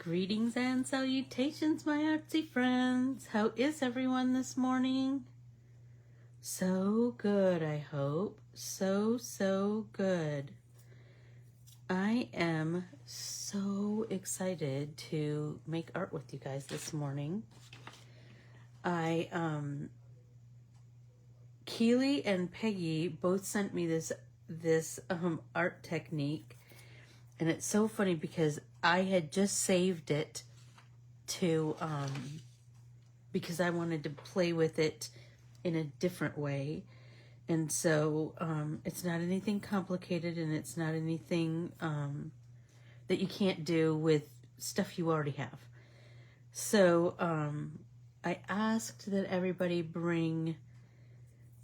Greetings and salutations, my artsy friends. How is everyone this morning? So good, I hope. So good. I am so excited to make art with you guys this morning. Keely and Peggy both sent me this art technique, and it's so funny because I had just saved it to because I wanted to play with it in a different way. And so it's not anything complicated, and it's not anything that you can't do with stuff you already have. So I asked that everybody bring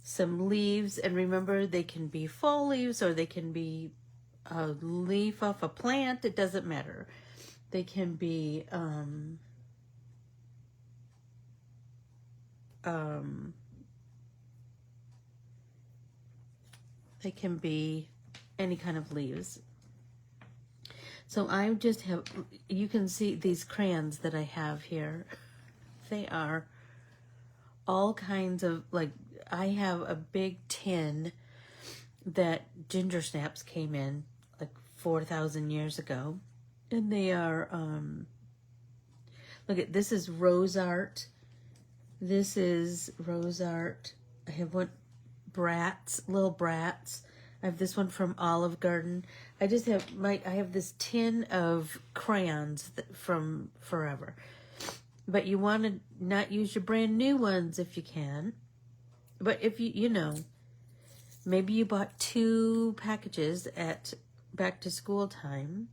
some leaves, and remember, they can be fall leaves or they can be a leaf off a plant. It doesn't matter. They can be any kind of leaves. So I just have, you can see these crayons that I have here. They are all kinds of, like, I have a big tin that ginger snaps came in like 4,000 years ago. And they are, look at, this is rose art. This is rose art. I have one, little brats. I have this one from Olive Garden. I just have I have this tin of crayons from forever. But you want to not use your brand new ones if you can. But if you know, maybe you bought 2 packages at back to school time.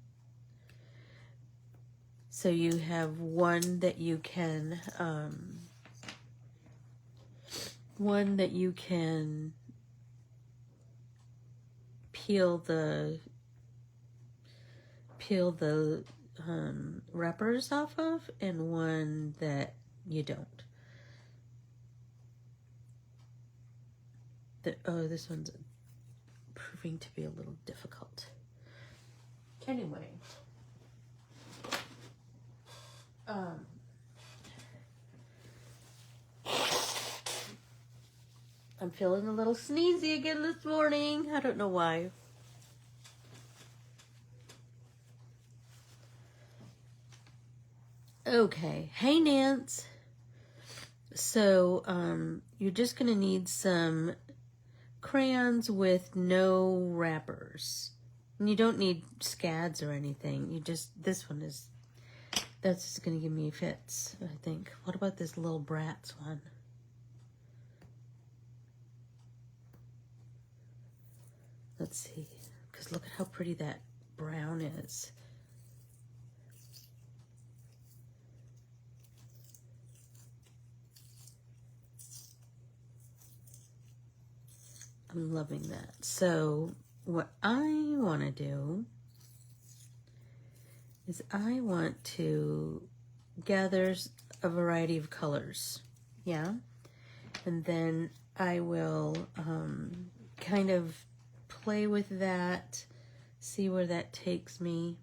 So you have one that you can peel the wrappers off of, and one that you don't. This one's proving to be a little difficult. Anyway, I'm feeling a little sneezy again this morning. I don't know why. Okay, hey Nance. So you're just gonna need some crayons with no wrappers. And you don't need scads or anything. You just, that's just gonna give me fits, I think. What about this little brats one? Let's see, because look at how pretty that brown is. I'm loving that. So what I want to do is I want to gather a variety of colors, yeah? And then I will kind of play with that, see where that takes me.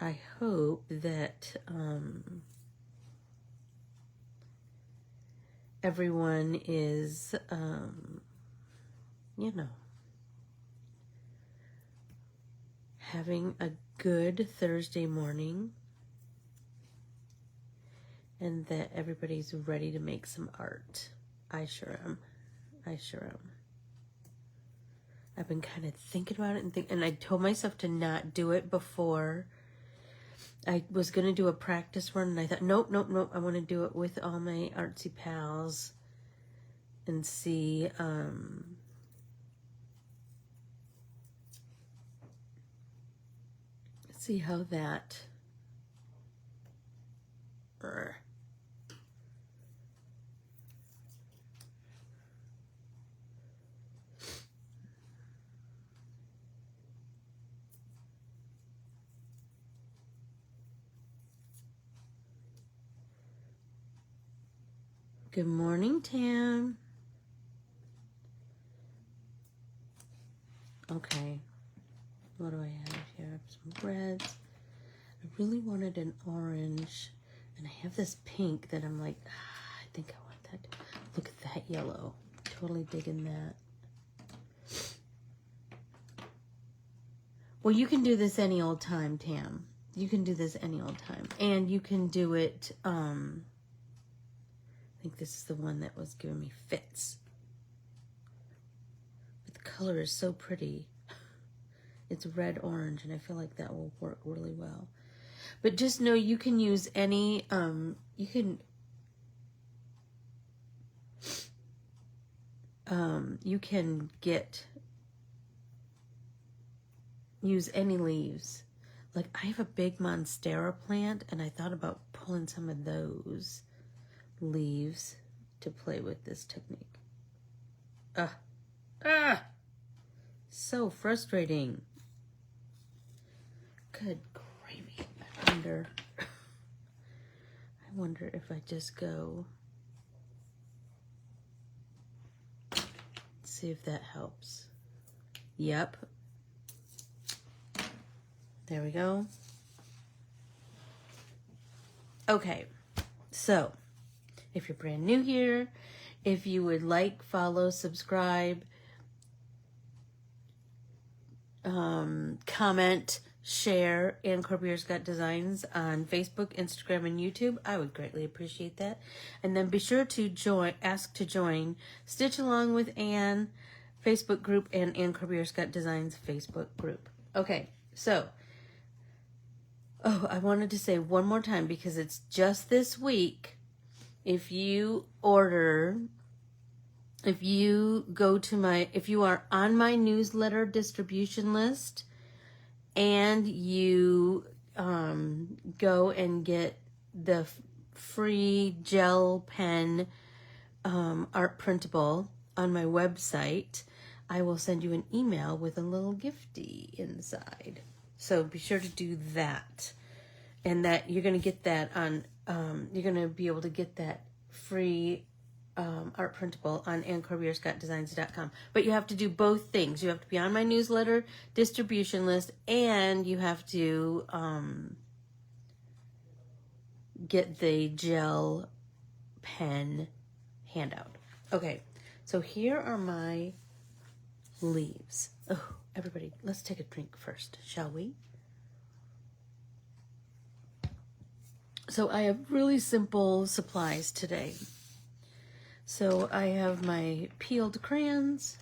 I hope that everyone is, you know, having a good Thursday morning, and that everybody's ready to make some art. I sure am. I sure am. I've been kind of thinking about it and I told myself to not do it before. I was going to do a practice run, and I thought, nope. I want to do it with all my artsy pals and see, how that, Good morning, Tam. Okay, what do I have here? have some reds. I really wanted an orange, and I have this pink that I'm like, I think I want that. Look at that yellow. Totally digging that. Well, you can do this any old time, Tam. You can do this any old time. And you can do it, I think this is the one that was giving me fits. But the color is so pretty. It's red orange, and I feel like that will work really well. But just know you can use any, you can use any leaves. Like, I have a big monstera plant, and I thought about pulling some of those leaves to play with this technique. So frustrating. Good gravy. I wonder if I just go, see if that helps. Yep. There we go. Okay, so if you're brand new here, if you would like, follow, subscribe, comment, share, and Corbiere-Scott Designs on Facebook, Instagram, and YouTube, I would greatly appreciate that. And then be sure to ask to join Stitch Along with Anne Facebook group and Anne Corbiere-Scott Designs Facebook group. Okay, so I wanted to say one more time, because it's just this week. If you are on my newsletter distribution list, and you go and get the free gel pen art printable on my website, I will send you an email with a little gifty inside. So be sure to do that. And that you're going to get that on, you're going to be able to get that free art printable on AnneCorbiereScottDesigns.com. But you have to do both things. You have to be on my newsletter distribution list, and you have to get the gel pen handout. Okay, so here are my leaves. Oh, everybody, let's take a drink first, shall we? So I have really simple supplies today. So I have my peeled crayons,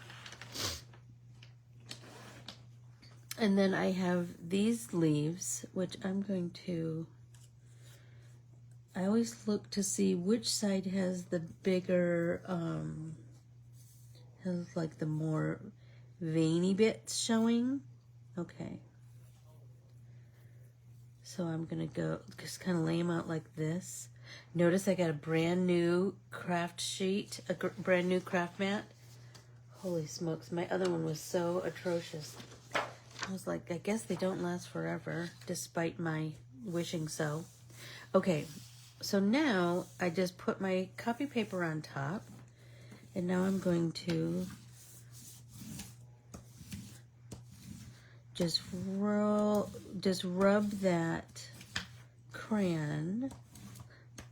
and then I have these leaves, which I'm going to, I always look to see which side has the bigger, has like the more veiny bits showing. Okay. So I'm going to go, just kind of lay them out like this. Notice I got a brand new craft sheet, a brand new craft mat. Holy smokes, my other one was so atrocious. I was like, I guess they don't last forever, despite my wishing so. Okay, so now I just put my copy paper on top, and now I'm going to just rub that crayon.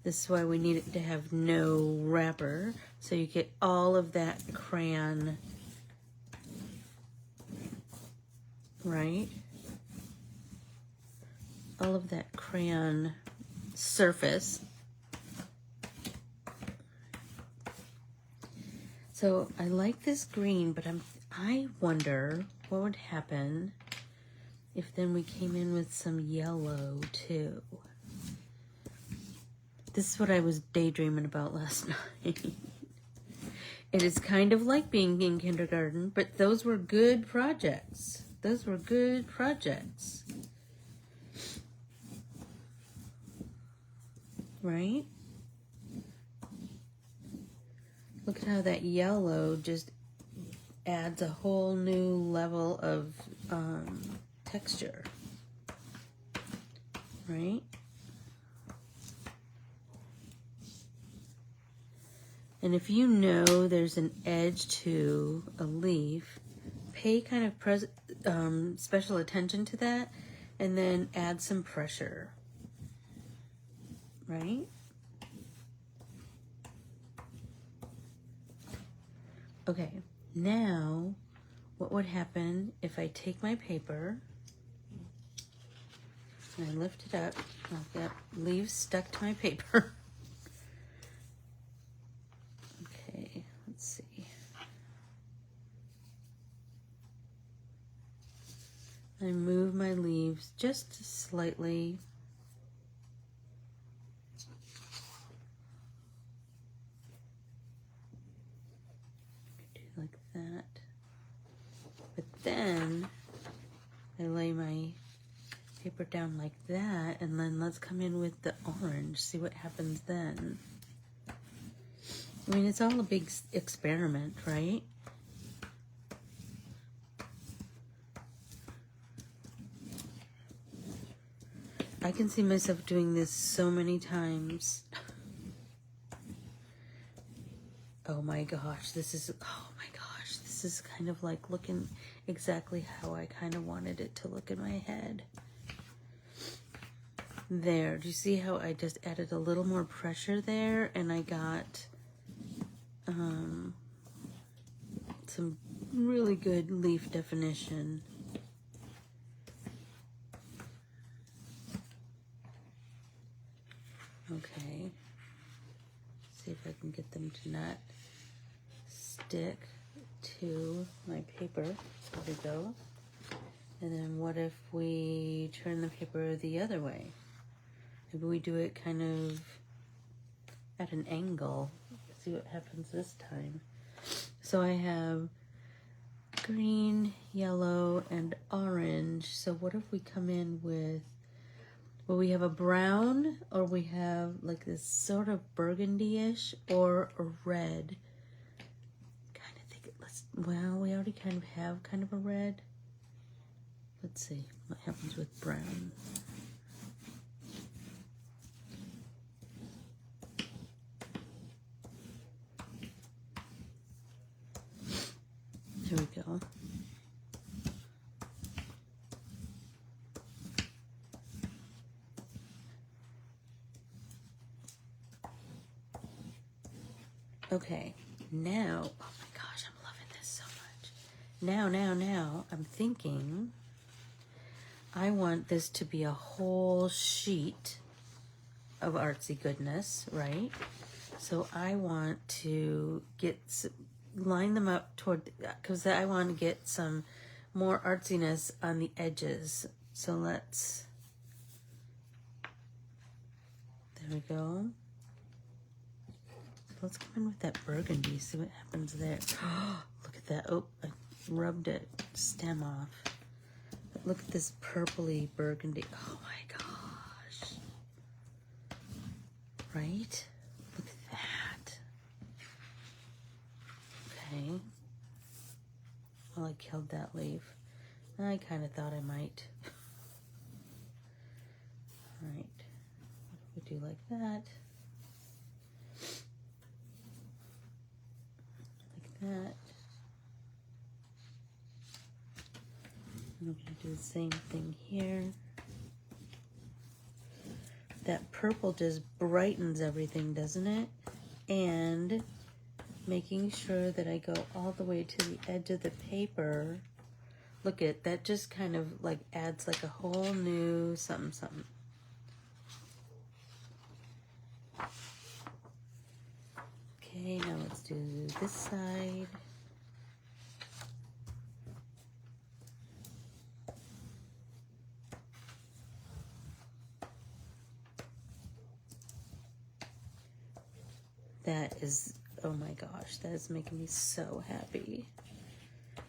This is why we need it to have no wrapper, so you get all of that crayon, right? All of that crayon surface. So I like this green, but I wonder what would happen if then we came in with some yellow too. This is what I was daydreaming about last night. It is kind of like being in kindergarten, but those were good projects. Those were good projects. Right? Look at how that yellow just adds a whole new level of texture. Right? And if you know there's an edge to a leaf, pay kind of special attention to that, and then add some pressure, right? Okay, now what would happen if I take my paper and I lift it up? I've got leaves stuck to my paper. Okay, let's see. I move my leaves just slightly. Do like that. But then I lay my paper down like that, and then let's come in with the orange, see what happens then. I mean, it's all a big experiment, right? I can see myself doing this so many times. Oh my gosh, this is kind of like looking exactly how I kind of wanted it to look in my head. There, do you see how I just added a little more pressure there, and I got some really good leaf definition. Okay, see if I can get them to not stick to my paper. There we go. And then what if we turn the paper the other way? Maybe we do it kind of at an angle. Let's see what happens this time. So I have green, yellow, and orange. So what if we come in with, well, we have a brown, or we have like this sort of burgundy-ish, or a red. Kind of think, well, we already kind of have kind of a red. Let's see what happens with brown. There we go. Okay, now, oh my gosh, I'm loving this so much. Now, I'm thinking I want this to be a whole sheet of artsy goodness, right? So I want to line them up toward, because I want to get some more artsiness on the edges. So there we go. Let's come in with that burgundy, see what happens there. Look at that. Oh, I rubbed it stem off. But look at this purpley burgundy. Oh my gosh. Right? Look at that. Okay. Well, I killed that leaf. I kind of thought I might. All right. What if we do like that? That. I'm going to do the same thing here. That purple just brightens everything, doesn't it? And making sure that I go all the way to the edge of the paper. Look at that, just kind of like adds like a whole new something. Okay, now let's do this side. That is, oh my gosh, that is making me so happy.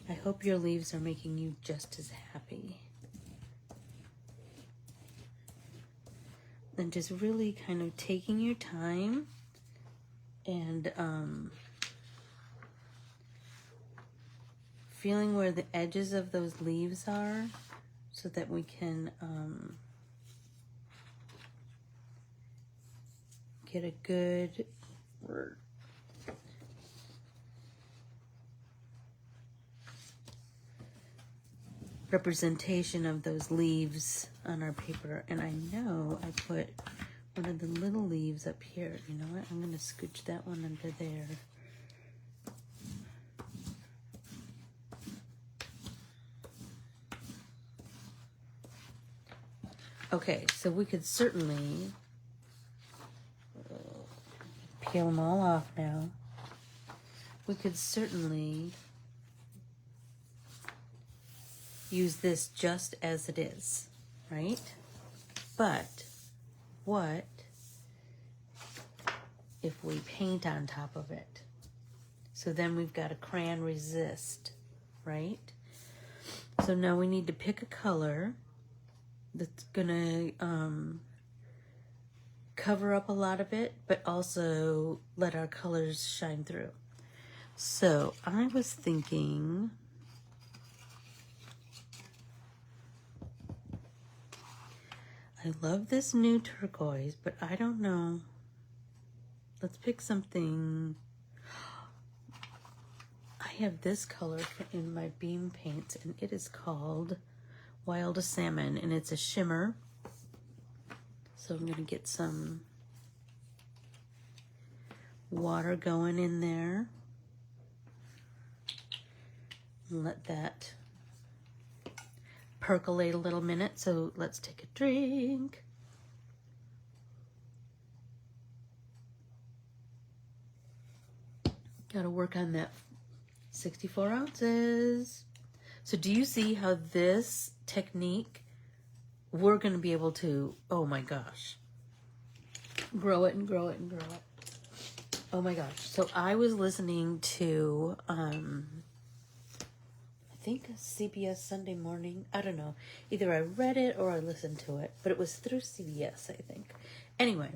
I hope your leaves are making you just as happy. And just really kind of taking your time and feeling where the edges of those leaves are so that we can get a good representation of those leaves on our paper. And I know I put one of the little leaves up here. You know what? I'm going to scooch that one under there. Okay, so we could certainly peel them all off now. We could certainly use this just as it is, right? But what if we paint on top of it? So then we've got a crayon resist, right? So now we need to pick a color that's gonna cover up a lot of it, but also let our colors shine through. So I was thinking, I love this new turquoise, but I don't know. Let's pick something. I have this color in my beam paints, and it is called Wild Salmon, and it's a shimmer. So I'm going to get some water going in there. And let that percolate a little minute. So let's take a drink. Got to work on that 64 ounces. So do you see how this technique, we're going to be able to, oh my gosh, grow it and grow it and grow it. Oh my gosh. So I was listening to, I think a CBS Sunday Morning. I don't know. Either I read it or I listened to it, but it was through CBS, I think. Anyway,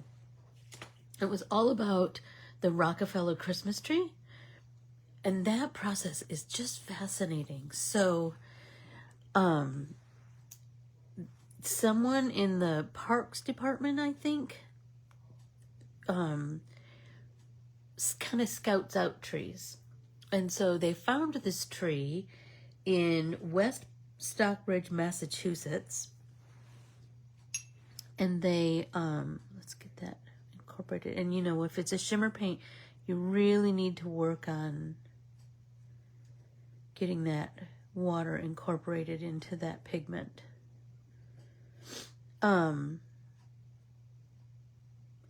it was all about the Rockefeller Christmas tree. And that process is just fascinating. So, someone in the parks department, I think, kind of scouts out trees. And so they found this tree in West Stockbridge, Massachusetts. And they, let's get that incorporated. And you know, if it's a shimmer paint, you really need to work on getting that water incorporated into that pigment. I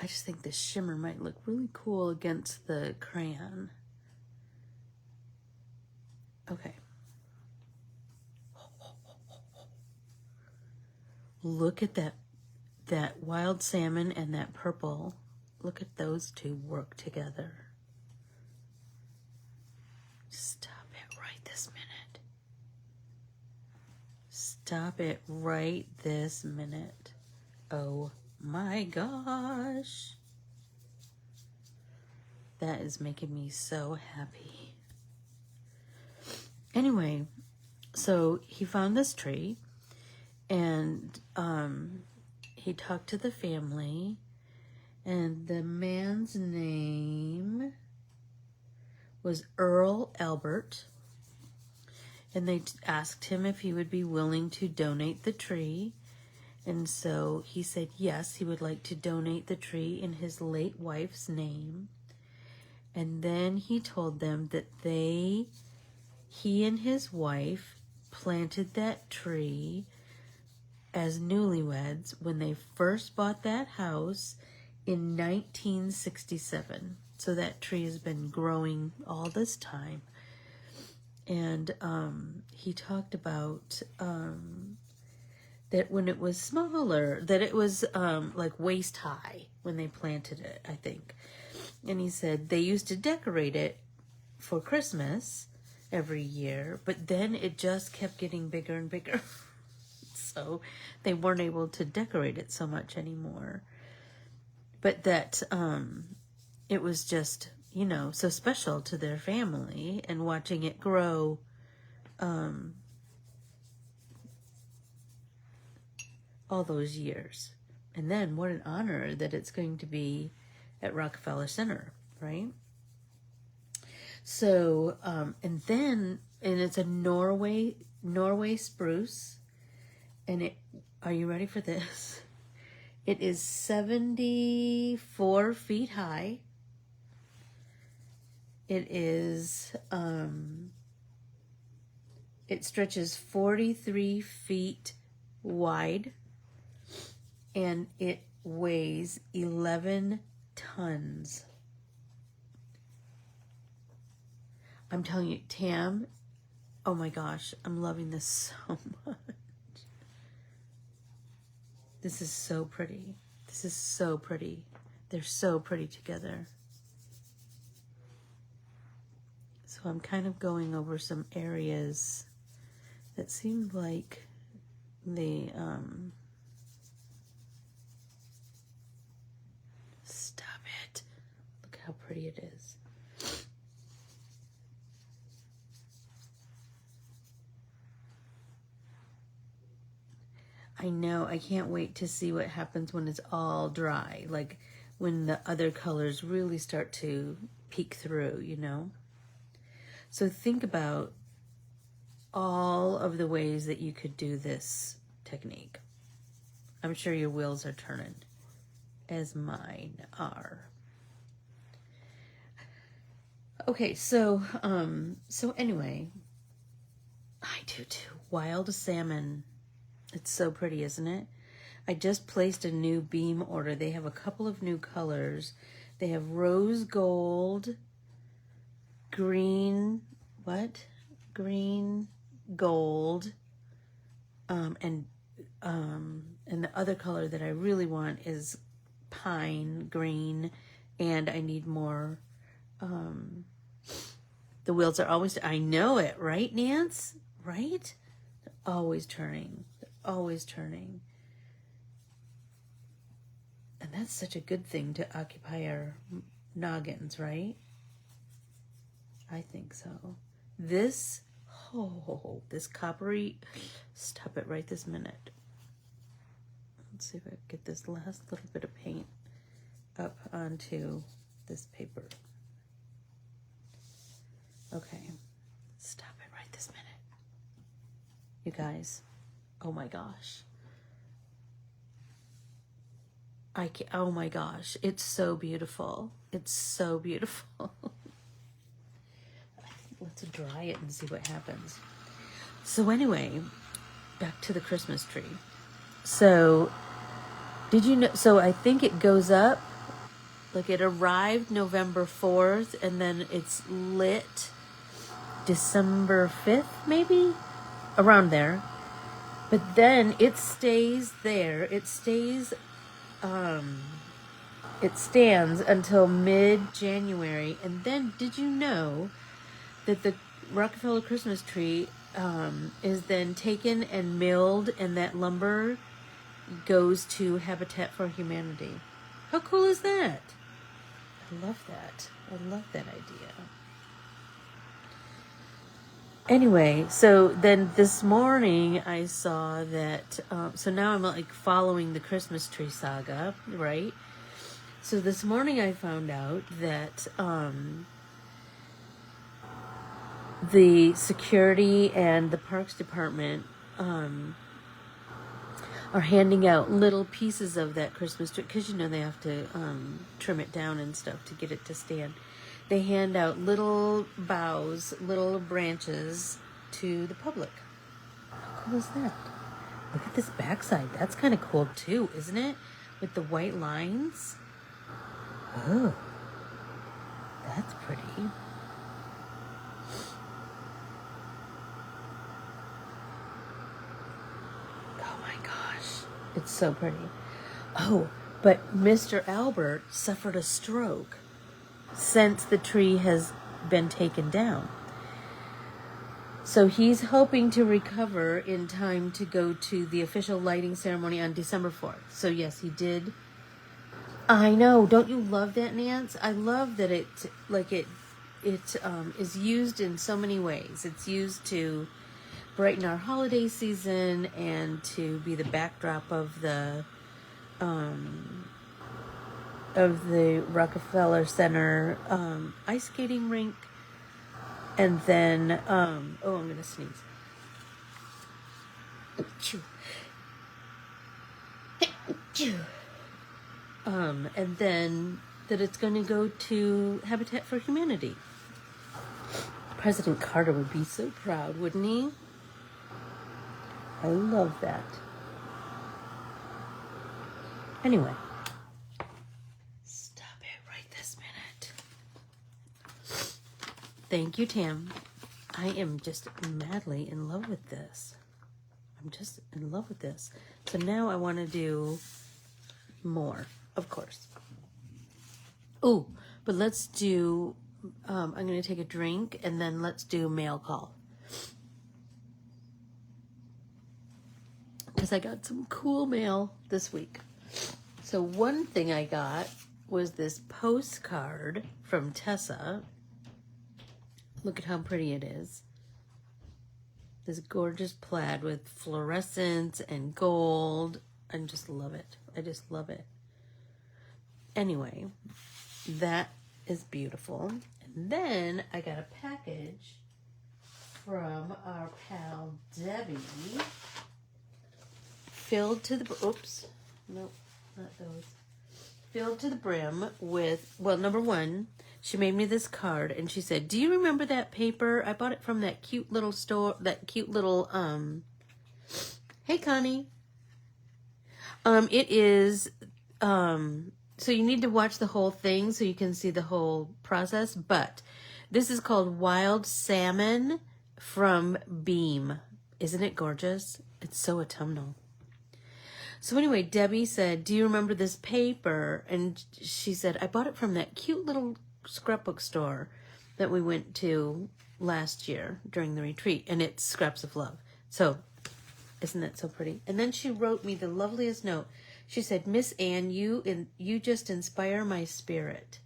just think this shimmer might look really cool against the crayon. Okay. Look at that wild salmon and that purple. Look at those two work together. Stop it right this minute. Stop it right this minute. Oh my gosh. That is making me so happy. Anyway, so he found this tree and he talked to the family, and the man's name was Earl Albert, and they asked him if he would be willing to donate the tree. And so he said yes, he would like to donate the tree in his late wife's name. And then he told them that he and his wife planted that tree as newlyweds when they first bought that house in 1967. So that tree has been growing all this time. And he talked about that when it was smaller, that it was like waist high when they planted it, I think. And he said they used to decorate it for Christmas every year, but then it just kept getting bigger and bigger. So they weren't able to decorate it so much anymore. But that it was just, you know, so special to their family, and watching it grow all those years. And then what an honor that it's going to be at Rockefeller Center, right? So, and it's a Norway Norway spruce. And it, are you ready for this? It is 74 feet high. It is, it stretches 43 feet wide, and it weighs 11 tons. I'm telling you, Tam, oh my gosh, I'm loving this so much. This is so pretty. This is so pretty. They're so pretty together. So I'm kind of going over some areas that seemed like the, stop it. Look how pretty it is. I know, I can't wait to see what happens when it's all dry, like when the other colors really start to peek through, you know? So think about all of the ways that you could do this technique. I'm sure your wheels are turning, as mine are. Okay, so anyway, I do too. Wild salmon. It's so pretty, isn't it? I just placed a new beam order. They have a couple of new colors. They have rose gold, green, green, gold, and the other color that I really want is pine green, and I need more. The wheels are always, I know it, right, Nance? Right? They're always turning. Always turning. And that's such a good thing to occupy our noggins, right? I think so. This, this coppery, stop it right this minute. Let's see if I can get this last little bit of paint up onto this paper. Okay, stop it right this minute. You guys. Oh my gosh. Oh my gosh. It's so beautiful. It's so beautiful. Let's dry it and see what happens. So anyway, back to the Christmas tree. So, did you know, so I think it goes up, like it arrived November 4th, and then it's lit December 5th, maybe? Around there. But then it stays there. It stays, it stands until mid-January. And then, did you know that the Rockefeller Christmas tree is then taken and milled, and that lumber goes to Habitat for Humanity? How cool is that? I love that. I love that idea. Anyway, so then this morning I saw that, so now I'm like following the Christmas tree saga, right? So this morning I found out that the security and the Parks Department are handing out little pieces of that Christmas tree, because you know they have to trim it down and stuff to get it to stand. They hand out little boughs, little branches to the public. How cool is that? Look at this backside. That's kind of cool too, isn't it? With the white lines. Oh, that's pretty. Oh my gosh. It's so pretty. Oh, but Mr. Albert suffered a stroke since the tree has been taken down. So he's hoping to recover in time to go to the official lighting ceremony on December 4th. So yes, he did. I know. Don't you love that, Nance? I love that it is used in so many ways. It's used to brighten our holiday season and to be the backdrop of the Rockefeller Center ice skating rink. And then, oh, I'm going to sneeze. And then that it's going to go to Habitat for Humanity. President Carter would be so proud, wouldn't he? I love that. Anyway, stop it right this minute. Thank you, Tam. I am just madly in love with this. I'm just in love with this. So now I want to do more, of course. Oh, but let's do, I'm going to take a drink and then let's do mail call. Because I got some cool mail this week. So one thing I got was this postcard from Tessa. Look at how pretty it is. This gorgeous plaid with fluorescence and gold. I just love it. I just love it. Anyway, that is beautiful. And then I got a package from our pal Debbie. Filled to the, oops, nope, not those. Filled to the brim with, well, number one, she made me this card and she said, do you remember that paper? I bought it from that cute little store, that cute little, hey Connie. It is, so you need to watch the whole thing so you can see the whole process, but this is called Wild Salmon from Beam. Isn't it gorgeous? It's so autumnal. So anyway, Debbie said, do you remember this paper? And she said, I bought it from that cute little scrapbook store that we went to last year during the retreat. And it's Scraps of Love. So, isn't that so pretty? And then she wrote me the loveliest note. She said, Miss Anne, you just inspire my spirit.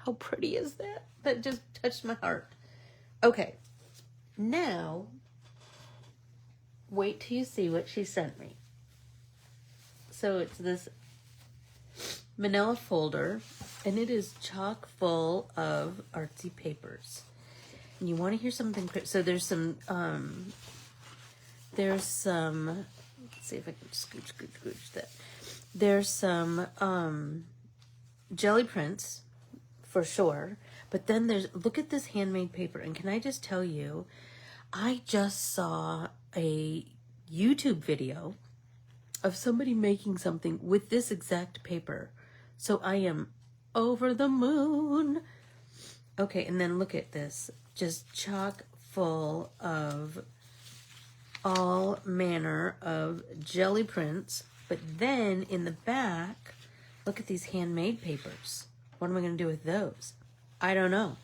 How pretty is that? That just touched my heart. Okay. Now, wait till you see what she sent me. So it's this manila folder, and it is chock full of artsy papers. And you want to hear something? So there's some, let's see if I can scooch that. There's some jelly prints, for sure. But then look at this handmade paper. And can I just tell you, I just saw a YouTube video of somebody making something with this exact paper. So I am over the moon. Okay, and then look at this. Just chock full of all manner of jelly prints. But then in the back, look at these handmade papers. What am I going to do with those? I don't know.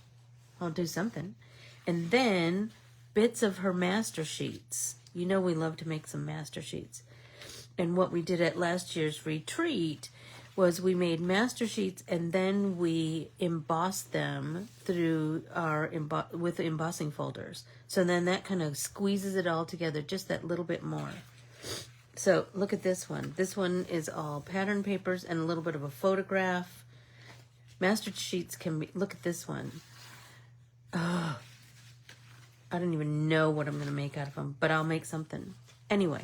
I'll do something. And then bits of her master sheets. You know we love to make some master sheets. And what we did at last year's retreat was we made master sheets and then we embossed them through our with embossing folders. So then that kind of squeezes it all together just that little bit more. So look at this one. This one is all pattern papers and a little bit of a photograph. Master sheets can be, look at this one. Oh, I don't even know what I'm going to make out of them, but I'll make something. Anyway.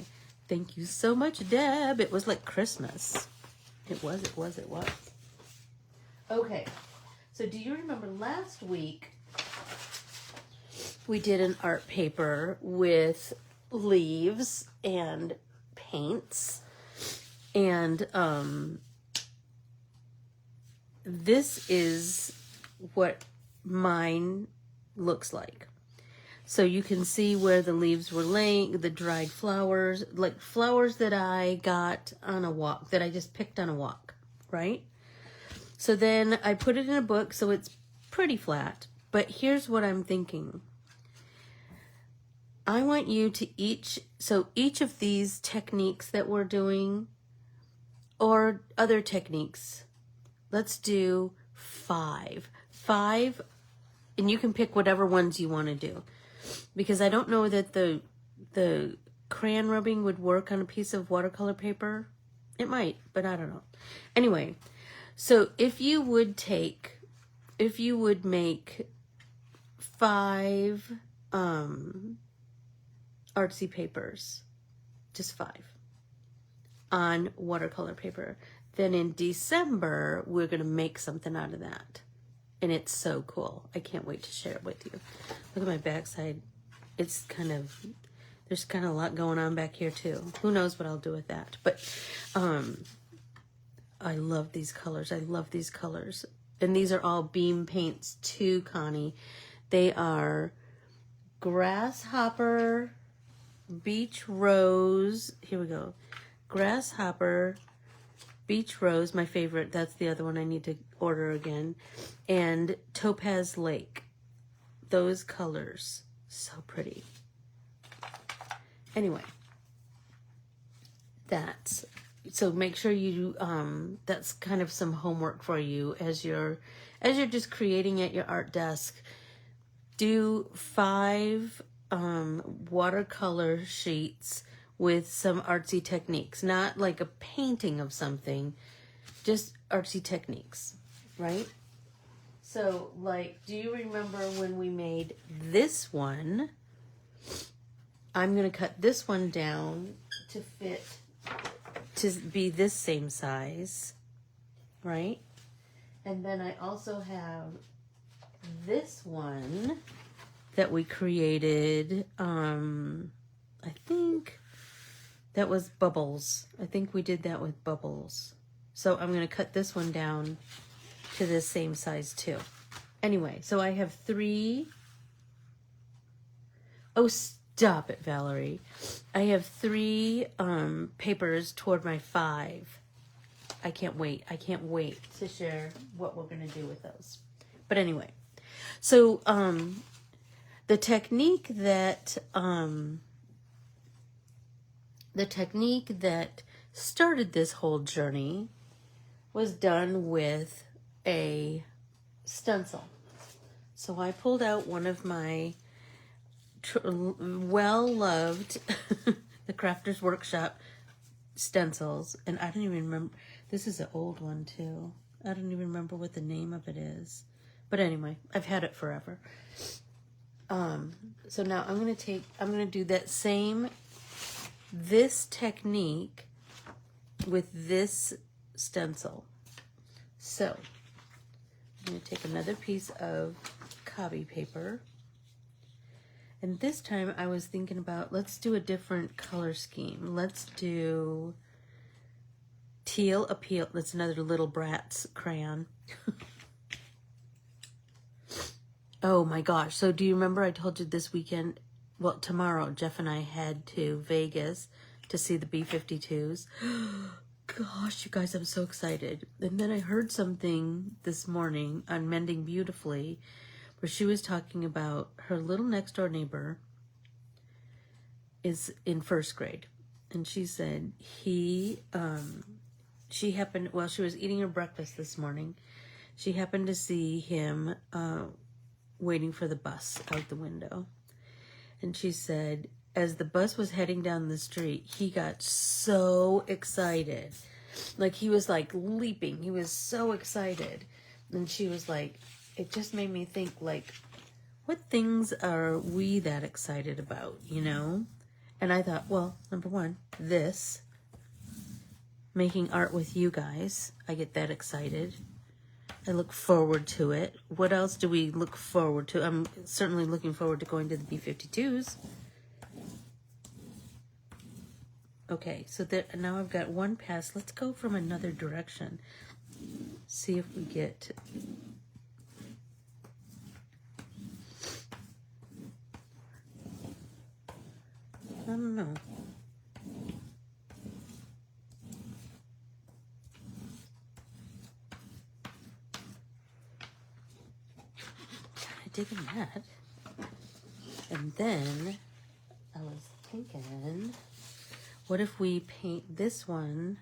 Thank you so much, Deb. It was like Christmas. It was. Okay. So do you remember last week we did an art paper with leaves and paints. And this is what mine looks like. So you can see where the leaves were laying, the dried flowers, like flowers that I got on a walk, that I just picked on a walk, right? So then I put it in a book, so it's pretty flat. But here's what I'm thinking. I want you to each of these techniques that we're doing, or other techniques, let's do 5. 5, and you can pick whatever ones you want to do. Because I don't know that the crayon rubbing would work on a piece of watercolor paper. It might, but I don't know. Anyway, so if you would make 5 artsy papers, just 5 on watercolor paper. Then in December, we're going to make something out of that. And it's so cool. I can't wait to share it with you. Look at my backside. It's kind of, there's kind of a lot going on back here too. Who knows what I'll do with that. But I love these colors. I love these colors. And these are all beam paints too, Connie. They are grasshopper, beach rose. Here we go. Grasshopper, beach rose, my favorite. That's the other one I need to order again. And topaz lake. Those colors. So pretty. Anyway. That's, so make sure you, that's kind of some homework for you as you're just creating at your art desk. Do 5 watercolor sheets with some artsy techniques, not like a painting of something, just artsy techniques, right? So, like, do you remember when we made this one? I'm going to cut this one down to fit, to be this same size, right? And then I also have this one that we created, I think that was bubbles. I think we did that with bubbles. So I'm going to cut this one down to this same size too. Anyway, so I have 3. Oh, stop it, Valerie. I have 3 papers toward my 5. I can't wait. I can't wait to share what we're going to do with those. But anyway, so the technique that started this whole journey was done with a stencil. So I pulled out one of my well-loved the Crafters Workshop stencils, and I don't even remember, this is an old one too. I don't even remember what the name of it is. But anyway, I've had it forever. So now I'm going to do that same, this technique with this stencil. So I'm going to take another piece of copy paper. And this time I was thinking about, let's do a different color scheme. Let's do teal appeal. That's another Little Bratz crayon. Oh my gosh. So do you remember I told you this weekend, well, tomorrow, Jeff and I head to Vegas to see the B-52s. Gosh, you guys, I'm so excited. And then I heard something this morning on Mending Beautifully where she was talking about her little next door neighbor is in 1st grade. And she said she happened, while she was eating her breakfast this morning, she happened to see him waiting for the bus out the window. And she said, as the bus was heading down the street, he got so excited. Like, he was like leaping. He was so excited. And she was like, it just made me think, like, what things are we that excited about, you know? And I thought, well, number one, this, making art with you guys, I get that excited. I look forward to it. What else do we look forward to? I'm certainly looking forward to going to the B-52s. Okay, so now I've got one pass. Let's go from another direction. See if we get... I don't know. Digging that. And then I was thinking, what if we paint this one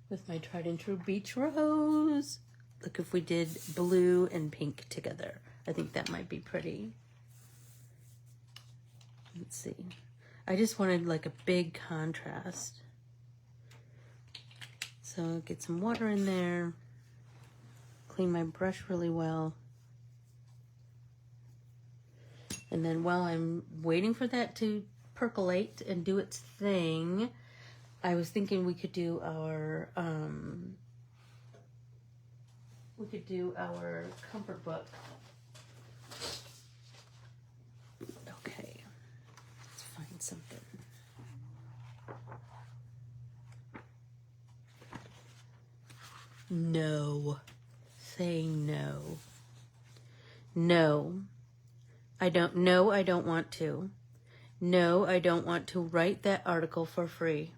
with my tried and true beach rose? Look, if we did blue and pink together, I think that might be pretty. Let's see. I just wanted like a big contrast. So get some water in there. Clean my brush really well. And then while I'm waiting for that to percolate and do its thing, I was thinking we could do our comfort book. Okay, let's find something. No. Saying no. No. I don't want to. No, I don't want to write that article for free.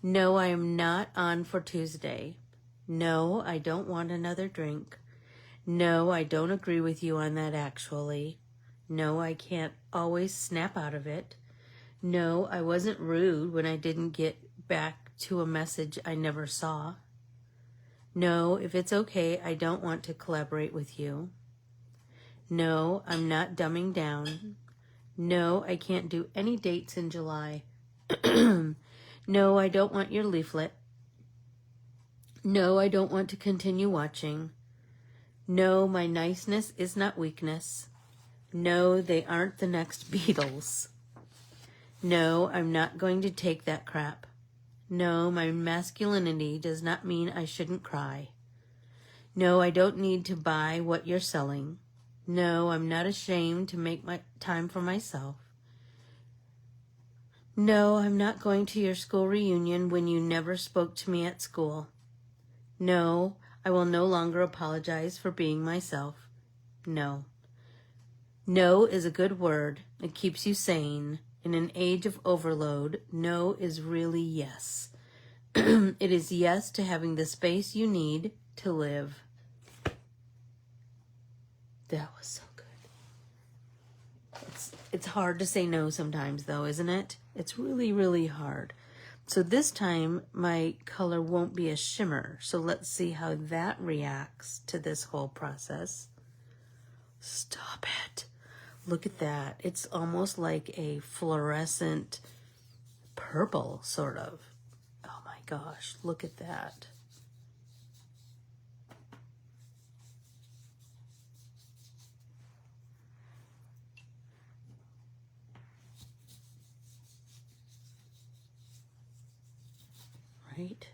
No, I am not on for Tuesday. No, I don't want another drink. No, I don't agree with you on that actually. No, I can't always snap out of it. No, I wasn't rude when I didn't get back to a message I never saw. No, if it's okay, I don't want to collaborate with you. No, I'm not dumbing down. No, I can't do any dates in July. No, I don't want your leaflet. No, I don't want to continue watching. No, my niceness is not weakness. No, they aren't the next Beatles. No, I'm not going to take that crap. No, my masculinity does not mean I shouldn't cry. No, I don't need to buy what you're selling. No, I'm not ashamed to make my time for myself. No, I'm not going to your school reunion when you never spoke to me at school. No, I will no longer apologize for being myself. No. No is a good word. It keeps you sane. In an age of overload, no is really yes. It is yes to having the space you need to live. That was so good. It's hard to say no sometimes, though, isn't it? It's really, really hard. So this time, my color won't be a shimmer. So let's see how that reacts to this whole process. Stop it. Look at that. It's almost like a fluorescent purple, sort of. Oh my gosh, look at that. Right?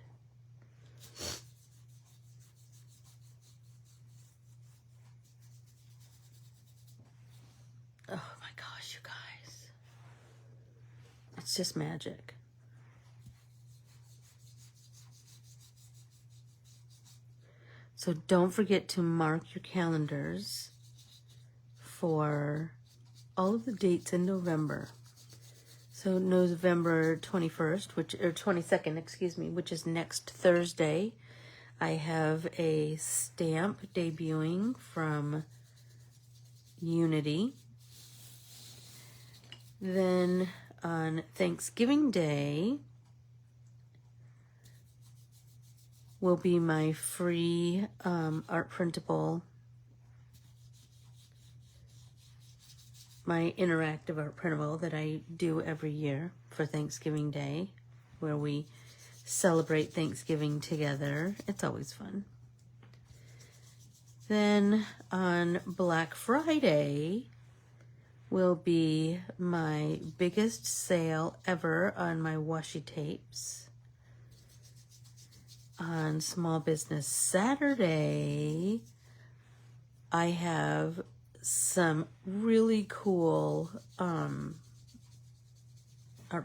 Oh my gosh, you guys. It's just magic. So don't forget to mark your calendars for all of the dates in November. So November 21st, or 22nd, excuse me, which is next Thursday, I have a stamp debuting from Unity. Then on Thanksgiving Day will be my free art printable, my interactive art printable that I do every year for Thanksgiving Day, where we celebrate Thanksgiving together. It's always fun. Then on Black Friday will be my biggest sale ever on my washi tapes. On Small Business Saturday, I have some really cool art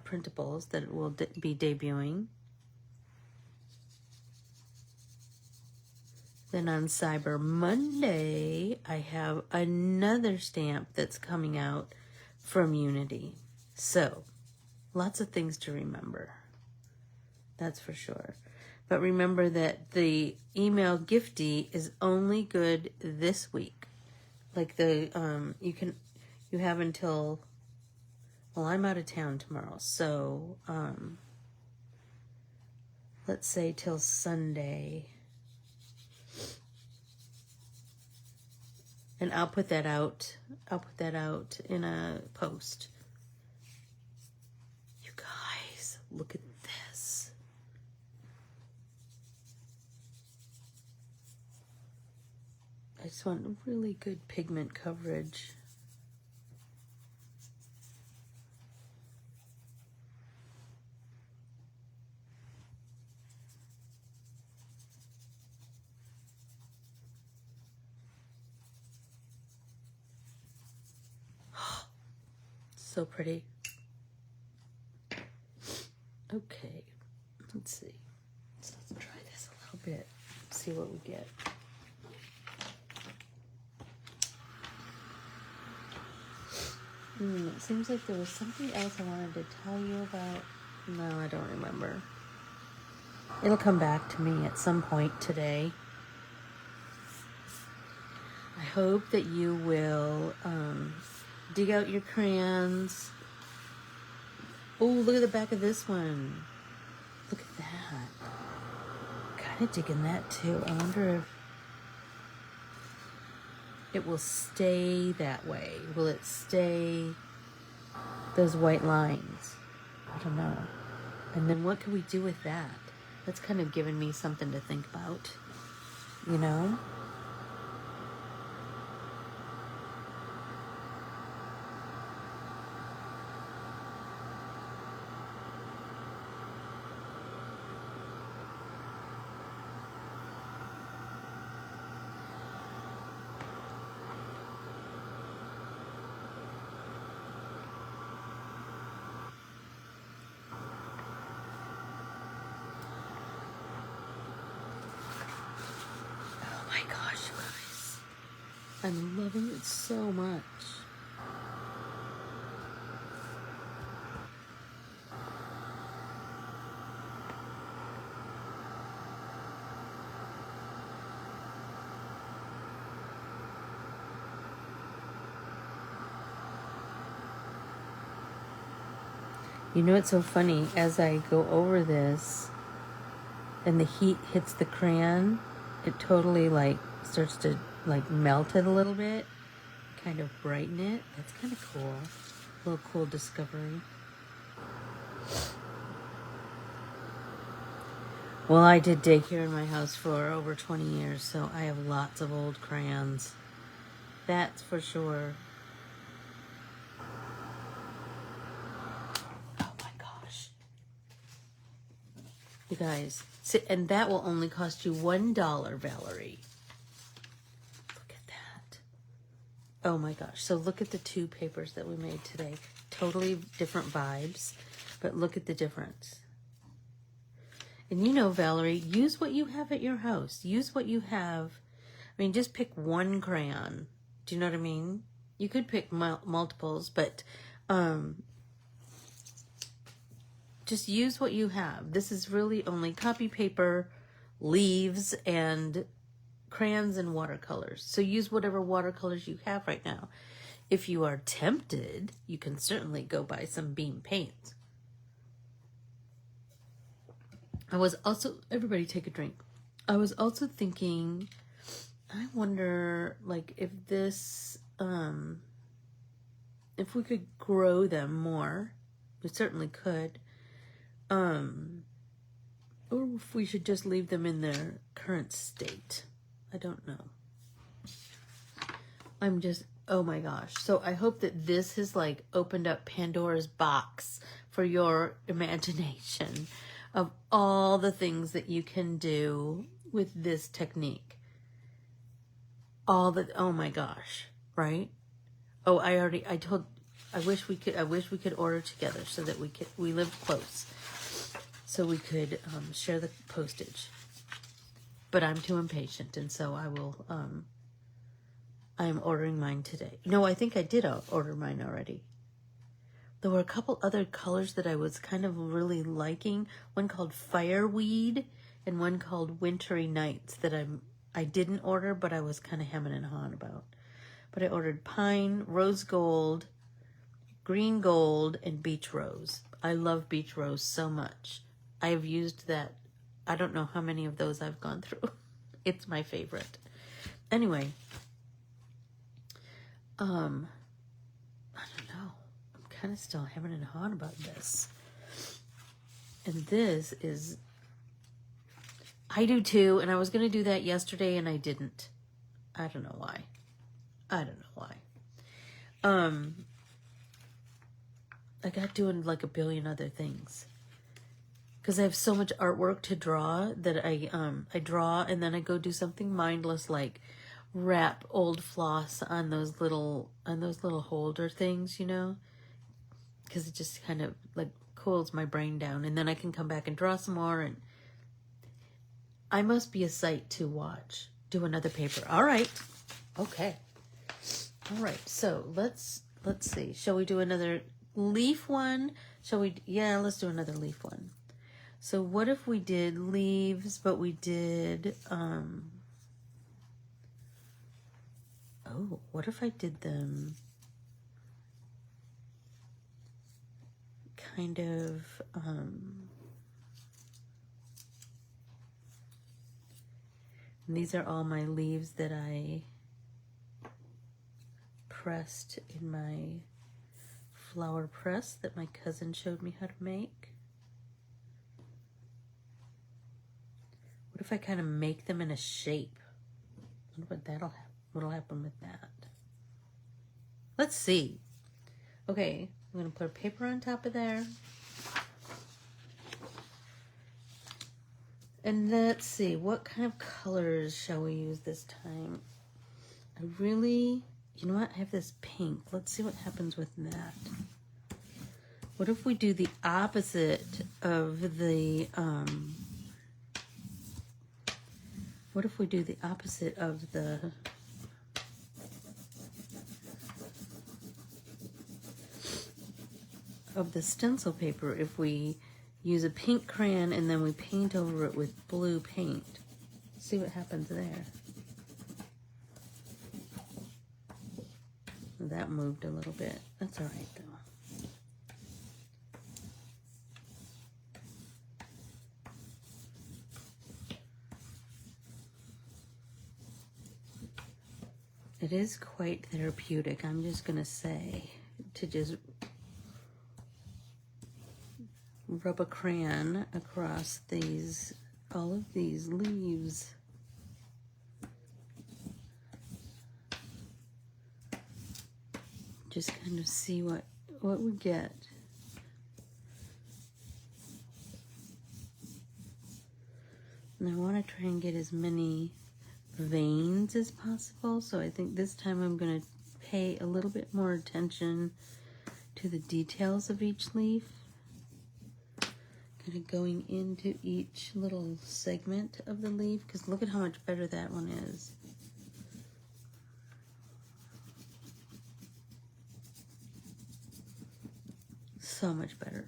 printables that will be debuting. Then on Cyber Monday, I have another stamp that's coming out from Unity. So, lots of things to remember. That's for sure. But remember that the email giftee is only good this week. Like you have until, well, I'm out of town tomorrow. So, let's say till Sunday. And I'll put that out in a post. You guys, look at this. I just want really good pigment coverage. So pretty. Okay, let's see. So let's try this a little bit. See what we get. It seems like there was something else I wanted to tell you about. No, I don't remember. It'll come back to me at some point today. I hope that you will dig out your crayons. Oh, look at the back of this one. Look at that. Kind of digging that too. I wonder if it will stay that way. Will it stay those white lines? I don't know. And then what can we do with that? That's kind of giving me something to think about, you know? I'm loving it so much. You know, it's so funny, as I go over this and the heat hits the crayon, it totally like starts to like melt it a little bit, kind of brighten it. That's kind of cool. A little cool discovery. Well, I did daycare in my house for over 20 years, so I have lots of old crayons. That's for sure. Oh my gosh. You guys, and that will only cost you $1, Valerie. Look at that. Oh my gosh. So look at the two papers that we made today. Totally different vibes, but look at the difference. And you know, Valerie, use what you have at your house. Use what you have. I mean, just pick one crayon. Do you know what I mean? You could pick multiples, but just use what you have. This is really only copy paper, leaves, and crayons and watercolors. So use whatever watercolors you have right now. If you are tempted, you can certainly go buy some beam paints. I was also, everybody take a drink. I was also thinking, I wonder, like, if this, if we could grow them more. We certainly could. Or if we should just leave them in their current state. I don't know. I'm just, oh my gosh. So I hope that this has like opened up Pandora's box for your imagination of all the things that you can do with this technique. All the, oh my gosh, right? Oh, I wish we could order together so that we lived close. So we could share the postage. But I'm too impatient, and so I will, I am ordering mine today. No, I think I did order mine already. There were a couple other colors that I was kind of really liking. One called Fireweed and one called Wintry Nights that I didn't order, but I was kind of hemming and hawing about. But I ordered Pine, Rose Gold, Green Gold, and Beach Rose. I love Beach Rose so much. I've used that. I don't know how many of those I've gone through. It's my favorite. Anyway, I don't know. I'm kind of still hemming and hawing about this. And this is, I do too, and I was going to do that yesterday and I didn't. I don't know why. I got doing like a billion other things. Because I have so much artwork to draw that I draw and then I go do something mindless like wrap old floss on those little holder things, you know. because it just kind of like cools my brain down, and then I can come back and draw some more. And I must be a sight to watch. Do another paper. All right. Okay. All right. So let's see. Shall we do another leaf one? Shall we? Yeah, let's do another leaf one. So what if we did leaves, but we did, oh, what if I did them kind of, and these are all my leaves that I pressed in my flower press that my cousin showed me how to make. What if I kind of make them in a shape? I wonder what'll happen with that. Let's see. Okay, I'm gonna put a paper on top of there. And let's see, what kind of colors shall we use this time? You know what? I have this pink. Let's see what happens with that. What if we do the opposite of the, what if we do the opposite of the stencil paper? If we use a pink crayon and then we paint over it with blue paint. See what happens there. That moved a little bit. That's all right though. It is quite therapeutic, I'm just gonna say, to just rub a crayon across all of these leaves. Just kind of see what we get. And I want to try and get as many veins as possible, so I think this time I'm going to pay a little bit more attention to the details of each leaf, kind of going into each little segment of the leaf, because look at how much better that one is. So much better.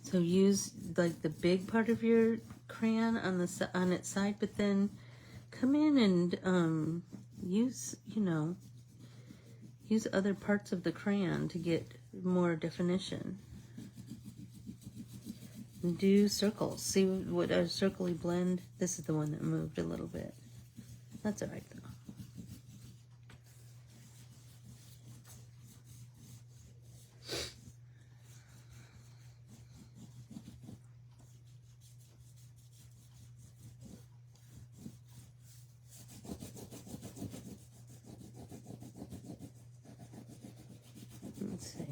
So use like the big part of your crayon on its side, but then come in and use other parts of the crayon to get more definition. And do circles. See what a circly blend. This is the one that moved a little bit. That's all right though. Let's see.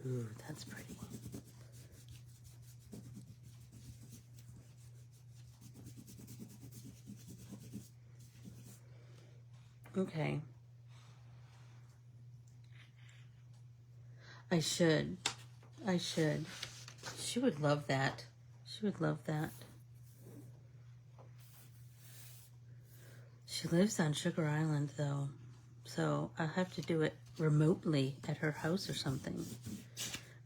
Ooh, that's pretty. Okay. I should. She would love that. She would love that. She lives on Sugar Island, though, so I'll have to do it remotely at her house or something.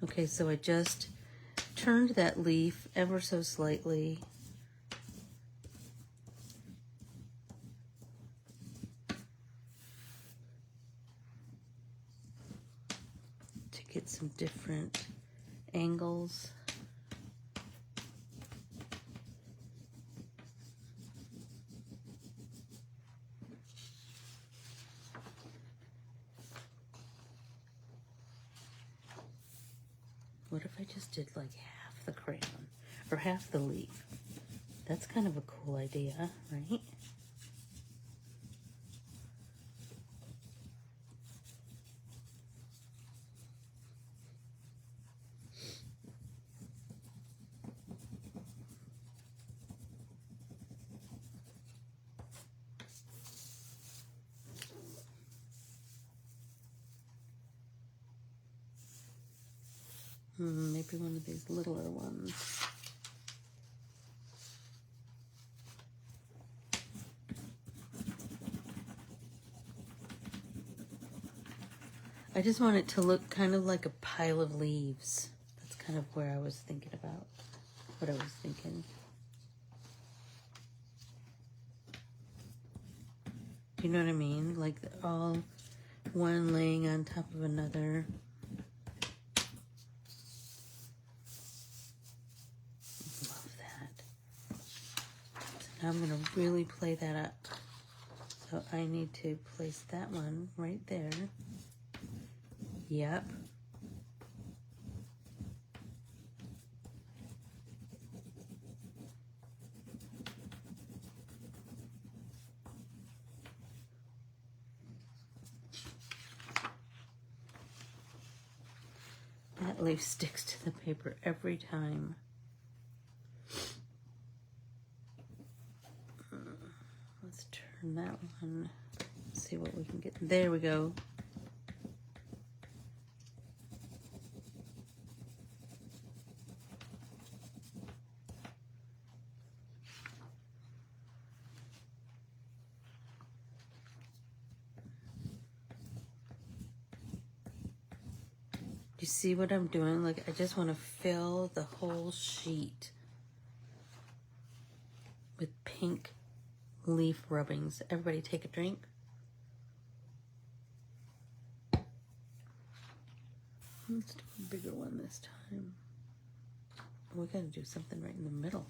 Okay, so I just turned that leaf ever so slightly. To get some different angles. What if I just did like half the crayon or half the leaf? That's kind of a cool idea, right? Maybe one of these littler ones. I just want it to look kind of like a pile of leaves. That's kind of where I was thinking about, what I was thinking. You know what I mean? Like all one laying on top of another. Love that. So now I'm going to really play that up. So I need to place that one right there. Yep. That leaf sticks to the paper every time. Let's turn that one. Let's see what we can get. There we go. You see what I'm doing? Like, I just want to fill the whole sheet with pink leaf rubbings. Everybody take a drink. Let's do a bigger one this time. We gotta do something right in the middle.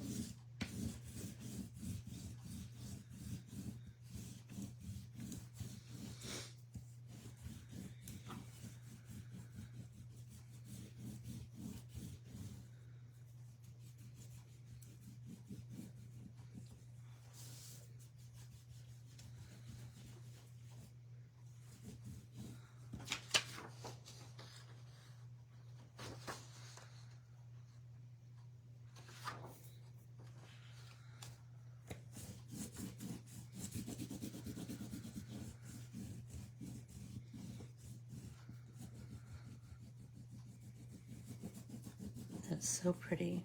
That's so pretty.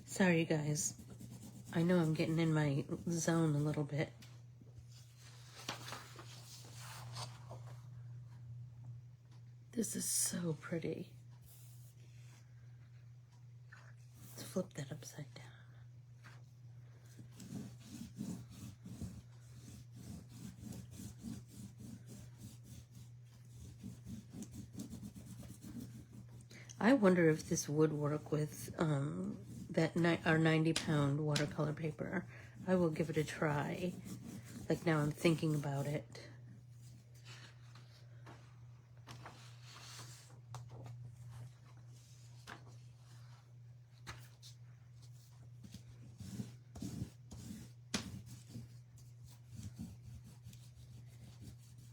Sorry, you guys. I know I'm getting in my zone a little bit. This is so pretty. Let's flip that upside down. I wonder if this would work with our 90-pound watercolor paper. I will give it a try. Like, now I'm thinking about it.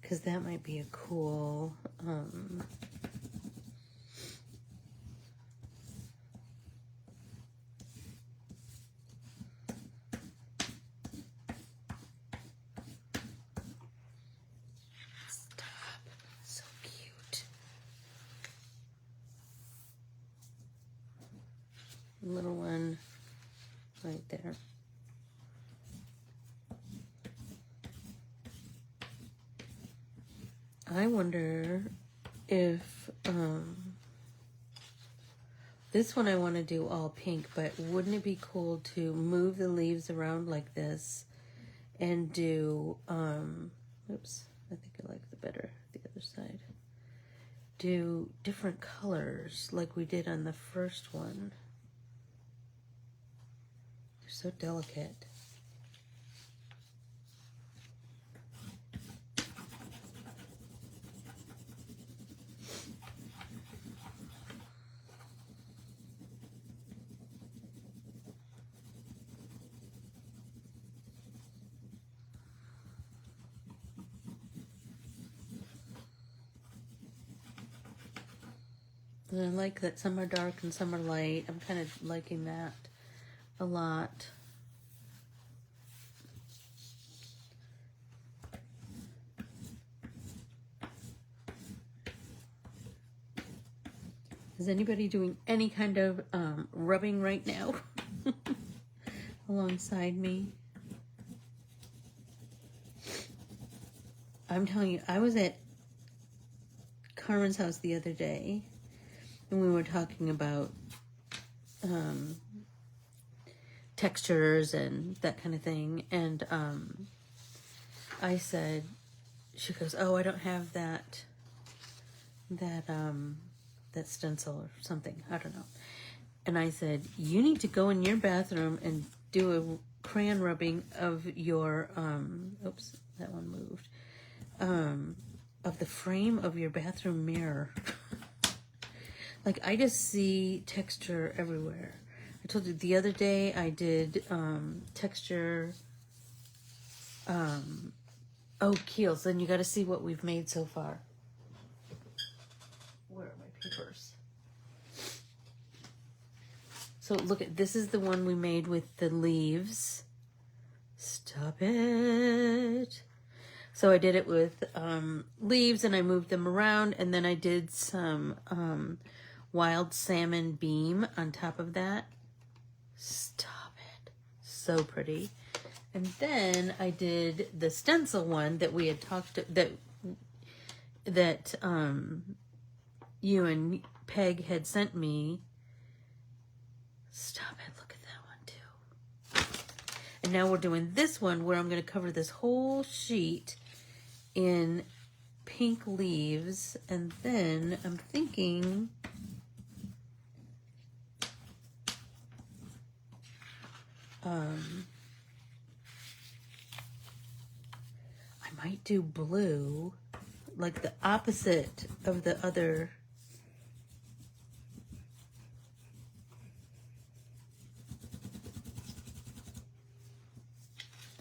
Because that might be a cool little one right there. I wonder if this one I want to do all pink, but wouldn't it be cool to move the leaves around like this and do oops, I think I like the better the other side. Do different colors like we did on the first one. They're so delicate. And I like that some are dark and some are light. I'm kind of liking that a lot. Is anybody doing any kind of rubbing right now alongside me? I'm telling you, I was at Carmen's house the other day, and we were talking about textures and that kind of thing, and I said, she goes, oh, I don't have that stencil or something, I don't know. And I said, you need to go in your bathroom and do a crayon rubbing of your oops, that one moved, of the frame of your bathroom mirror. Like, I just see texture everywhere. I told you the other day I did texture, keels. Then you got to see what we've made so far. Where are my papers? So look at, this is the one we made with the leaves. Stop it. So I did it with leaves, and I moved them around, and then I did some wild salmon beam on top of that. Stop it. So pretty. And then I did the stencil one that we had talked that you and Peg had sent me. Stop it. Look at that one too. And now we're doing this one where I'm going to cover this whole sheet in pink leaves, and then I'm thinking I might do blue, like the opposite of the other.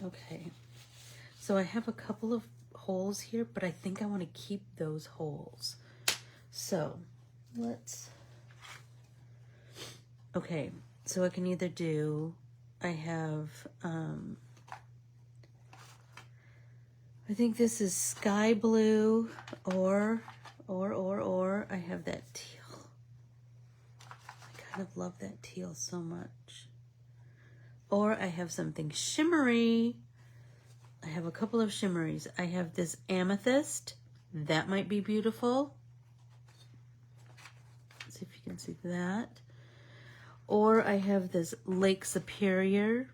Okay, so I have a couple of holes here, but I think I want to keep those holes. So let's, okay, so I can either do, I have, I think this is sky blue, or I have that teal. I kind of love that teal so much. Or I have something shimmery. I have a couple of shimmeries. I have this amethyst. That might be beautiful. Let's see if you can see that. Or I have this Lake Superior.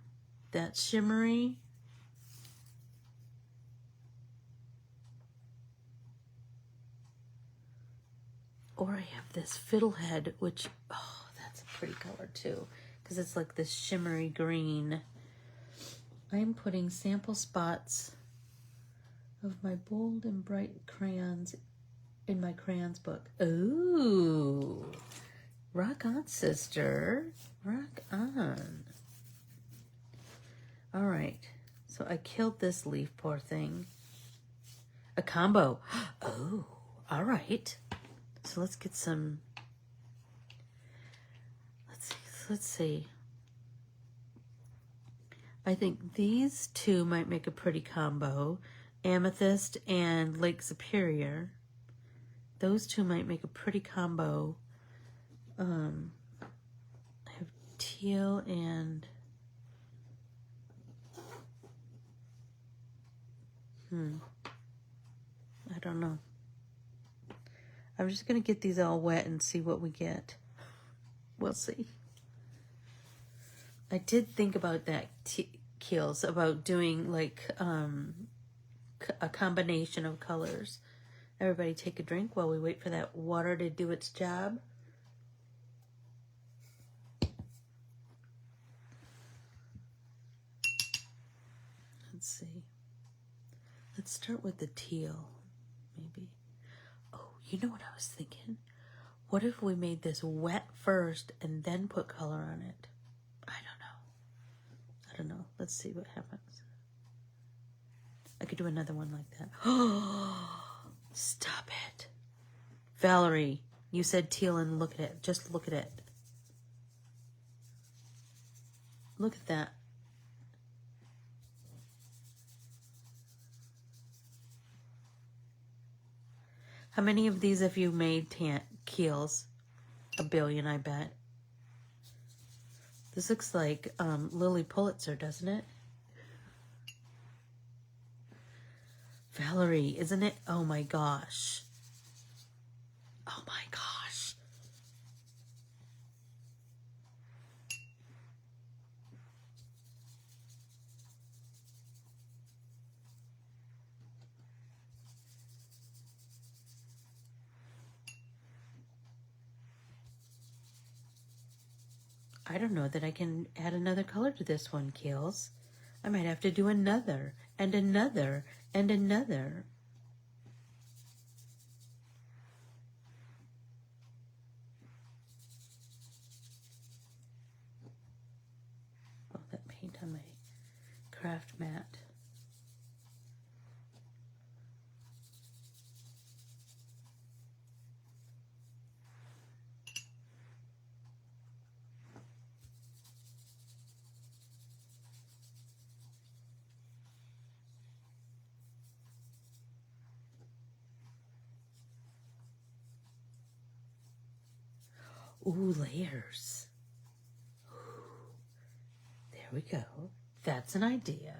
That's shimmery. Or I have this Fiddlehead, which, oh, that's a pretty color too, because it's like this shimmery green. I'm putting sample spots of my bold and bright crayons in my crayons book. Ooh, rock on, sister. Rock on. All right, so I killed this leaf, poor thing. A combo. Oh, all right. So let's get some, let's see. I think these two might make a pretty combo. Amethyst and Lake Superior. Those two might make a pretty combo. I have teal and, I don't know. I'm just going to get these all wet and see what we get. We'll see. I did think about that, Keels, about doing like a combination of colors. Everybody take a drink while we wait for that water to do its job. Let's see. Let's start with the teal, maybe. You know what I was thinking? What if we made this wet first and then put color on it? I don't know. Let's see what happens. I could do another one like that. Oh, stop it. Valerie, you said teal, and look at it. Just look at it. Look at that. How many of these have you made, Keels? A billion, I bet. This looks like Lily Pulitzer, doesn't it? Valerie, isn't it? Oh my gosh. Oh my gosh. I don't know that I can add another color to this one, Keels. I might have to do another, and another, and another. Oh, that paint on my craft mat. Ooh, layers. Ooh, there we go. That's an idea.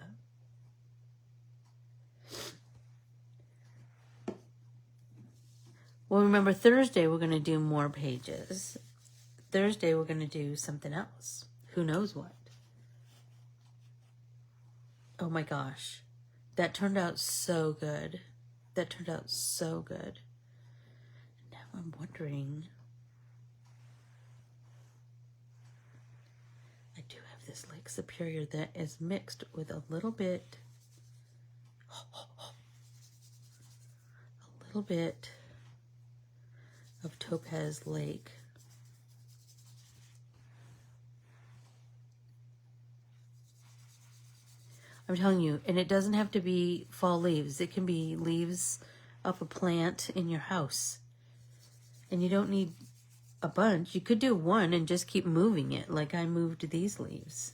Well, remember, Thursday we're going to do more pages. Thursday we're going to do something else. Who knows what? Oh my gosh. That turned out so good. That turned out so good. Now I'm wondering... I do have this Lake Superior that is mixed with a little bit... a little bit of Topaz Lake. I'm telling you, and it doesn't have to be fall leaves. It can be leaves of a plant in your house. And you don't need a bunch. You could do one and just keep moving it like I moved these leaves,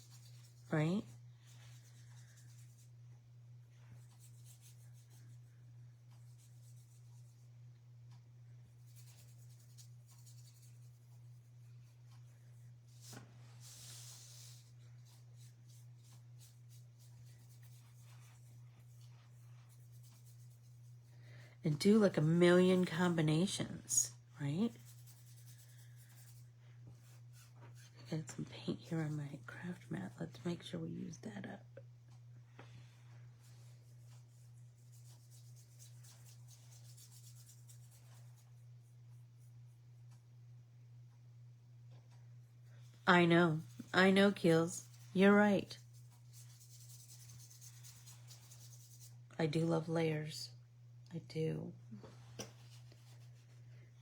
right? And do like a million combinations, right? I got some paint here on my craft mat. Let's make sure we use that up. I know, Keels. You're right. I do love layers. I do.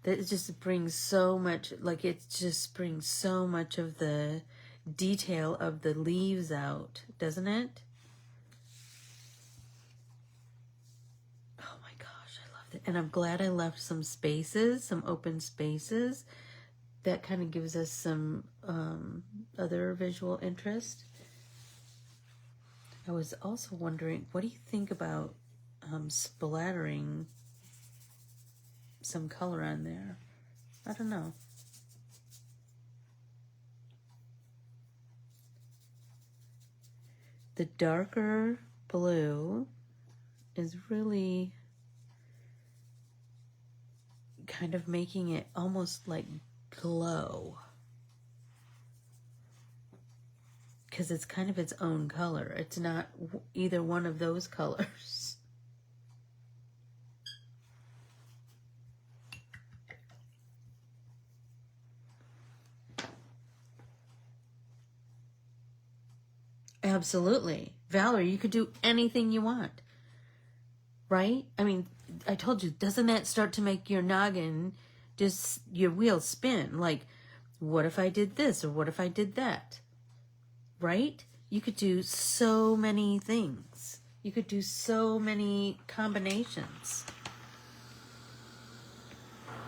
That just brings so much, like it just brings so much of the detail of the leaves out, doesn't it? Oh my gosh, I love it. And I'm glad I left some spaces, some open spaces. That kind of gives us some other visual interest. I was also wondering, what do you think about splattering some color on there? I don't know. The darker blue is really kind of making it almost like glow, because it's kind of its own color. It's not either one of those colors. Absolutely. Valerie, you could do anything you want, right? I mean, I told you, doesn't that start to make your noggin, just your wheels spin? Like, what if I did this or what if I did that? Right? You could do so many things. You could do so many combinations.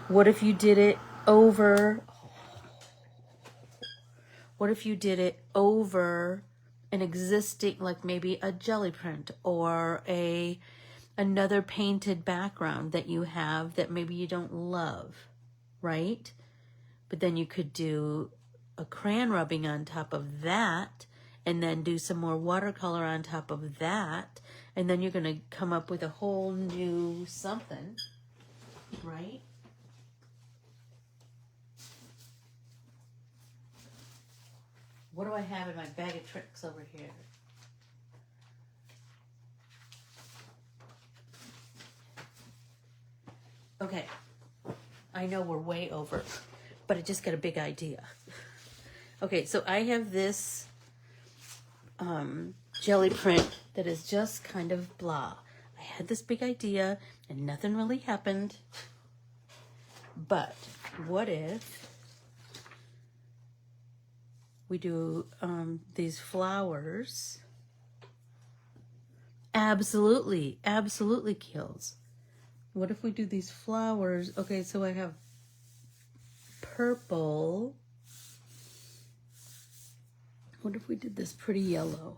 What if you did it over? What if you did it over an existing, like maybe a jelly print or another painted background that you have that maybe you don't love, right? But then you could do a crayon rubbing on top of that, and then do some more watercolor on top of that, and then you're going to come up with a whole new something, right? What do I have in my bag of tricks over here? Okay, I know we're way over, but I just got a big idea. Okay, so I have this jelly print that is just kind of blah. I had this big idea and nothing really happened. But what if we do these flowers? Absolutely, absolutely kills. What if we do these flowers? Okay, so I have purple. What if we did this pretty yellow?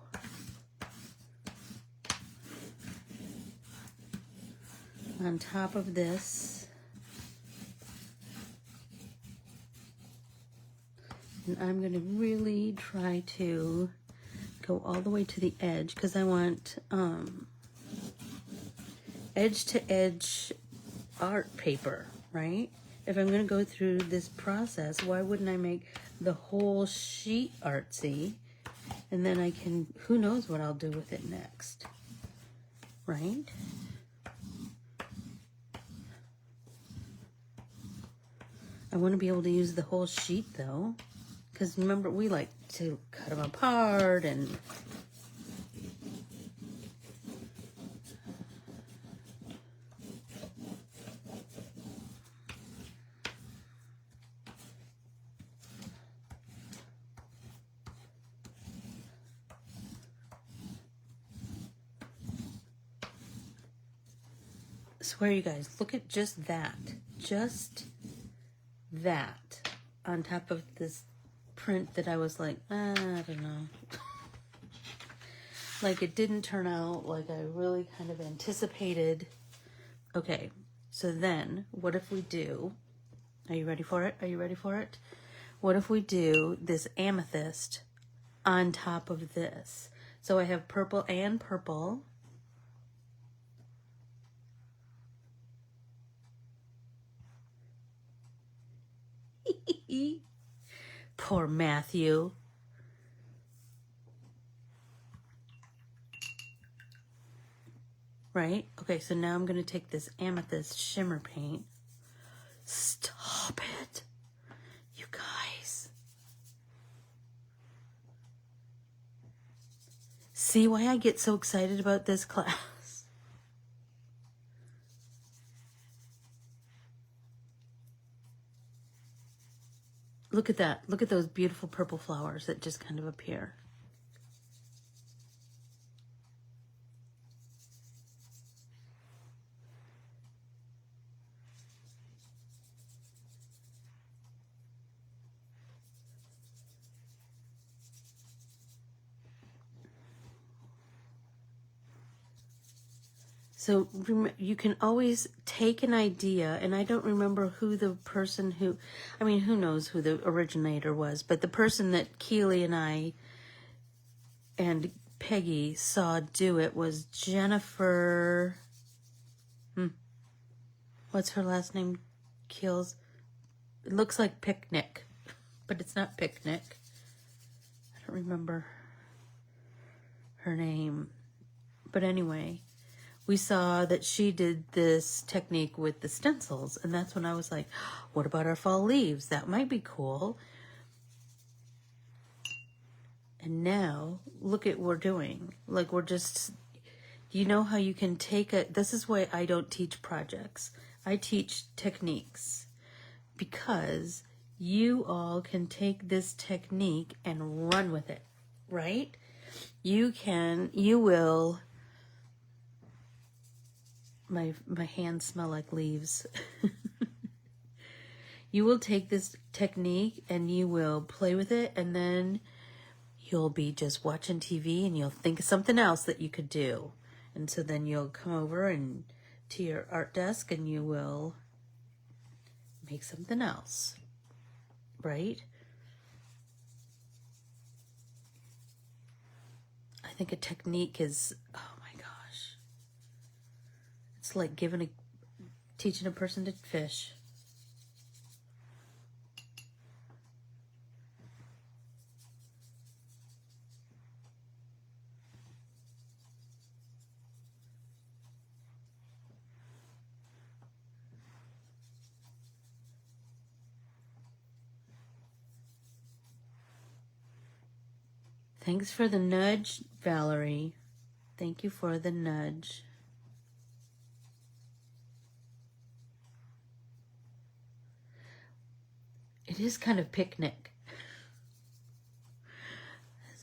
On top of this. And I'm going to really try to go all the way to the edge because I want edge to edge art paper, right? If I'm going to go through this process, why wouldn't I make the whole sheet artsy? And then I can, who knows what I'll do with it next, right? I want to be able to use the whole sheet though, because remember, we like to cut them apart and swear you guys, look at just that on top of this print that I was like, I don't know. Like it didn't turn out like I really kind of anticipated. Okay, so then what if we do, are you ready for it? Are you ready for it? What if we do this amethyst on top of this? So I have purple and purple. Poor Matthew. Right? Okay, so now I'm going to take this amethyst shimmer paint. Stop it. You guys. See why I get so excited about this class? Look at that. Look at those beautiful purple flowers that just kind of appear. So you can always take an idea, and I don't remember who the person who, I mean, who knows who the originator was, but the person that Keely and I and Peggy saw do it was Jennifer, what's her last name? Keels. It looks like Picnic, but it's not Picnic. I don't remember her name. But anyway, we saw that she did this technique with the stencils, and that's when I was like, what about our fall leaves? That might be cool. And now, look at what we're doing. Like, we're just, you know how you can take this is why I don't teach projects. I teach techniques. Because you all can take this technique and run with it, right? You will... My hands smell like leaves. You will take this technique and you will play with it, and then you'll be just watching TV and you'll think of something else that you could do. And so then you'll come over and to your art desk and you will make something else. right? I think a technique is, oh my gosh. It's like teaching a person to fish. Thanks for the nudge, Valerie. Thank you for the nudge. It is kind of picnic.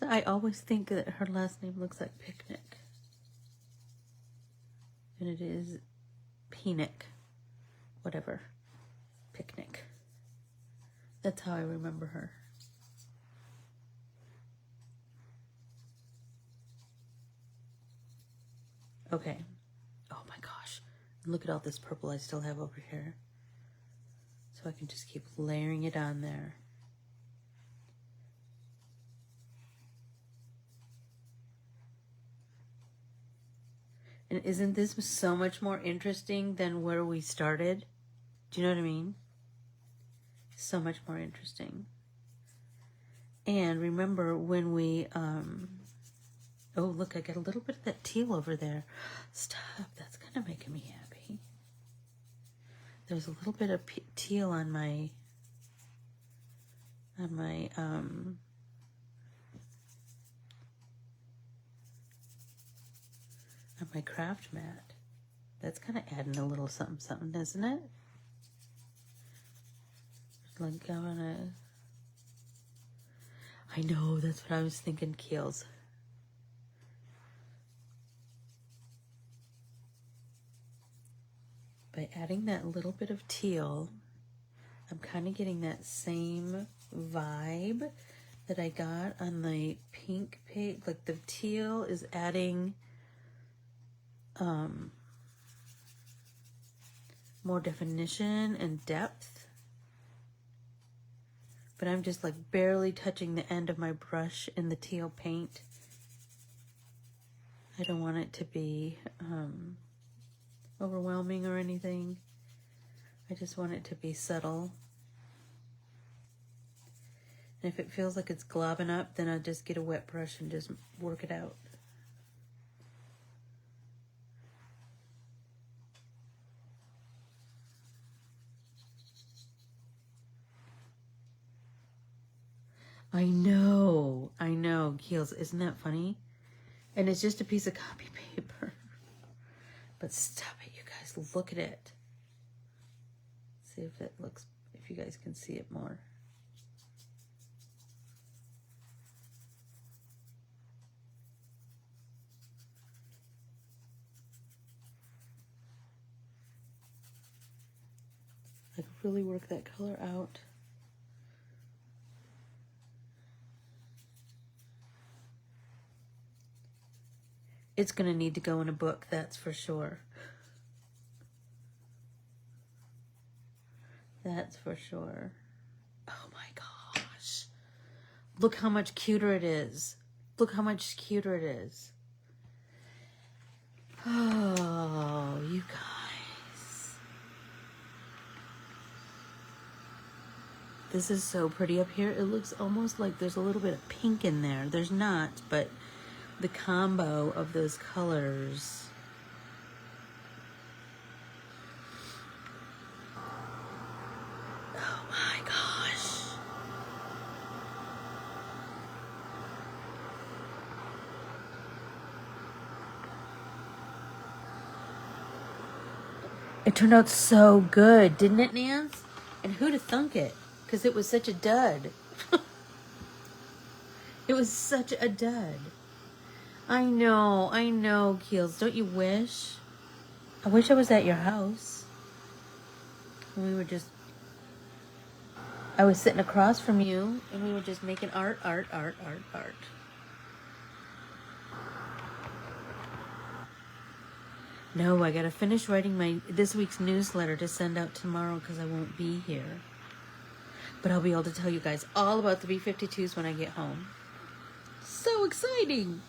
I always think that her last name looks like picnic. And it is Penic. Whatever. Picnic. That's how I remember her. Okay. Oh my gosh. Look at all this purple I still have over here. So I can just keep layering it on there. And isn't this so much more interesting than where we started? Do you know what I mean? So much more interesting. And remember when we, oh, look, I got a little bit of that teal over there. Stop, that's kind of making me happy. There's a little bit of teal on my craft mat. That's kind of adding a little something, something, isn't it? Like I know, that's what I was thinking, Keels. By adding that little bit of teal, I'm kind of getting that same vibe that I got on the pink page. Like the teal is adding more definition and depth. But I'm just like barely touching the end of my brush in the teal paint. I don't want it to be overwhelming or anything. I just want it to be subtle. And if it feels like it's globbing up, then I'll just get a wet brush and just work it out. I know, Keels, isn't that funny? And it's just a piece of copy paper. But stop it, you guys, look at it. See if it looks, if you guys can see it more. Like really work that color out. It's going to need to go in a book, that's for sure. That's for sure. Oh my gosh. Look how much cuter it is. Look how much cuter it is. Oh, you guys. This is so pretty up here. It looks almost like there's a little bit of pink in there. There's not, but the combo of those colors. Oh my gosh. It turned out so good, didn't it, Nance? And who'd have thunk it? Because it was such a dud. It was such a dud. I know, Keels. Don't you wish? I wish I was at your house. And we were just... I was sitting across from you, and we were just making art. No, I gotta finish writing this week's newsletter to send out tomorrow because I won't be here. But I'll be able to tell you guys all about the B-52s when I get home. So exciting!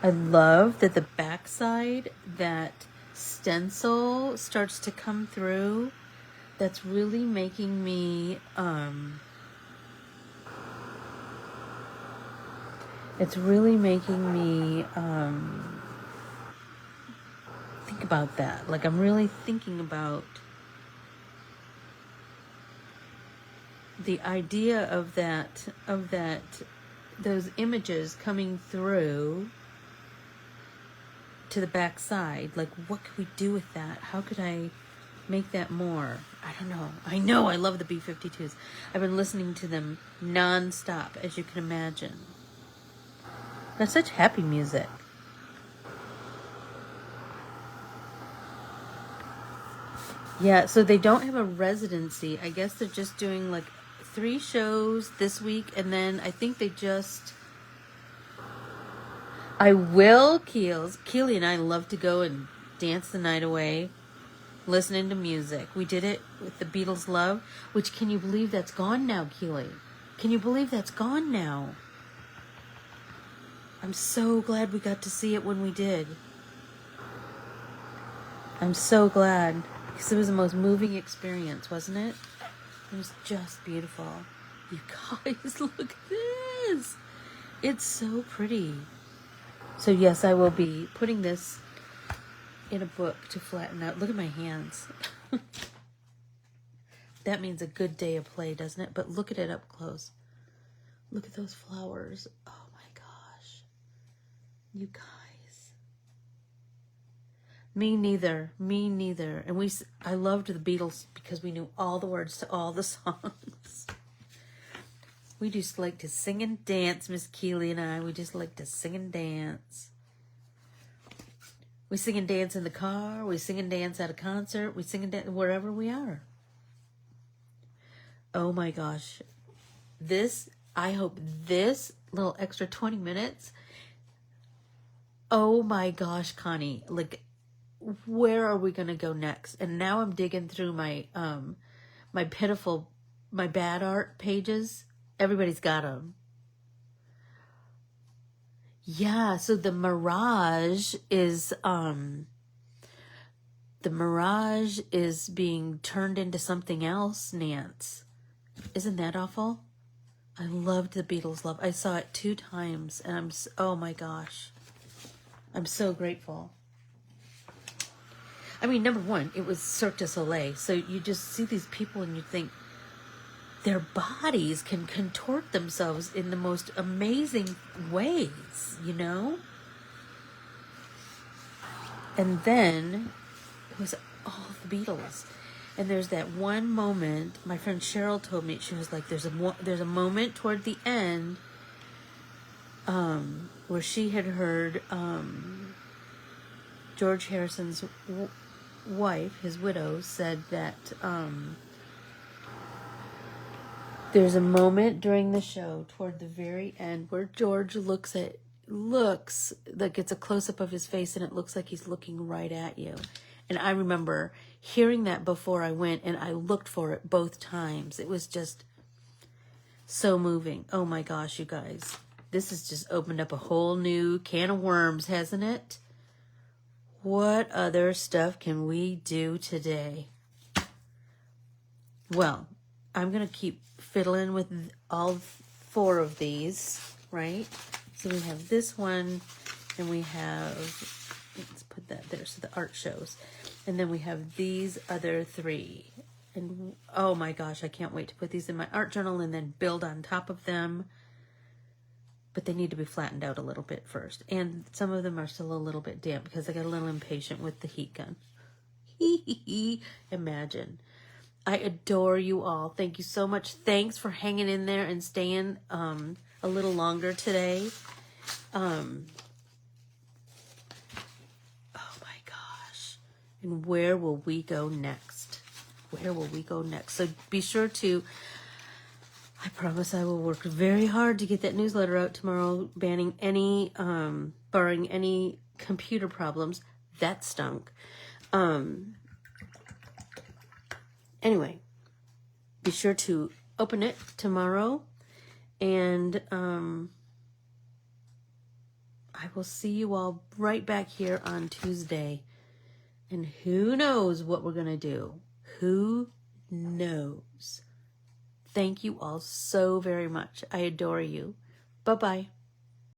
I love that the backside, that stencil starts to come through. That's really making me, it's really making me, think about that. Like, I'm really thinking about the idea of that, those images coming through to the back side. Like, what could we do with that? How could I make that more? I don't know. I know I love the B-52s. I've been listening to them non-stop, as you can imagine. That's such happy music. Yeah, so they don't have a residency. I guess they're just doing like 3 shows this week, and then I think they just... I will, Keely and I love to go and dance the night away, listening to music. We did it with the Beatles' Love, which, can you believe that's gone now, Keely? Can you believe that's gone now? I'm so glad we got to see it when we did. I'm so glad, because it was the most moving experience, wasn't it? It was just beautiful. You guys, look at this. It's so pretty. So yes, I will be putting this in a book to flatten out. Look at my hands. That means a good day of play, doesn't it? But look at it up close. Look at those flowers. Oh my gosh. You guys. Me neither. Me neither. And I loved the Beatles because we knew all the words to all the songs. We just like to sing and dance, Miss Keely and I. We just like to sing and dance. We sing and dance in the car. We sing and dance at a concert. We sing and dance wherever we are. Oh my gosh. I hope this little extra 20 minutes. Oh my gosh, Connie. Like, where are we going to go next? And now I'm digging through my bad art pages. Everybody's got them. Yeah, so the Mirage is being turned into something else, Nance. Isn't that awful? I loved the Beatles' Love. I saw it 2 times, and oh my gosh. I'm so grateful. I mean, number one, it was Cirque du Soleil, so you just see these people and you think, their bodies can contort themselves in the most amazing ways, you know? And then it was all the Beatles. And there's that one moment, my friend Cheryl told me, she was like, there's a moment toward the end where she had heard George Harrison's wife, his widow, said that... there's a moment during the show toward the very end where George looks like it's a close-up of his face and it looks like he's looking right at you. And I remember hearing that before I went, and I looked for it both times. It was just so moving. Oh my gosh, you guys. This has just opened up a whole new can of worms, hasn't it? What other stuff can we do today? Well, I'm going to keep fiddling with all 4 of these, right? So we have this one, and we have, let's put that there so the art shows. And then we have these other 3. And oh my gosh, I can't wait to put these in my art journal and then build on top of them. But they need to be flattened out a little bit first. And some of them are still a little bit damp because I got a little impatient with the heat gun. Imagine. I adore you all. Thank you so much. Thanks for hanging in there and staying a little longer today. Oh my gosh. And where will we go next? Where will we go next? So be sure to, I promise I will work very hard to get that newsletter out tomorrow, barring any computer problems. That stunk. Anyway, be sure to open it tomorrow, and I will see you all right back here on Tuesday. And who knows what we're going to do? Who knows? Thank you all so very much. I adore you. Bye-bye.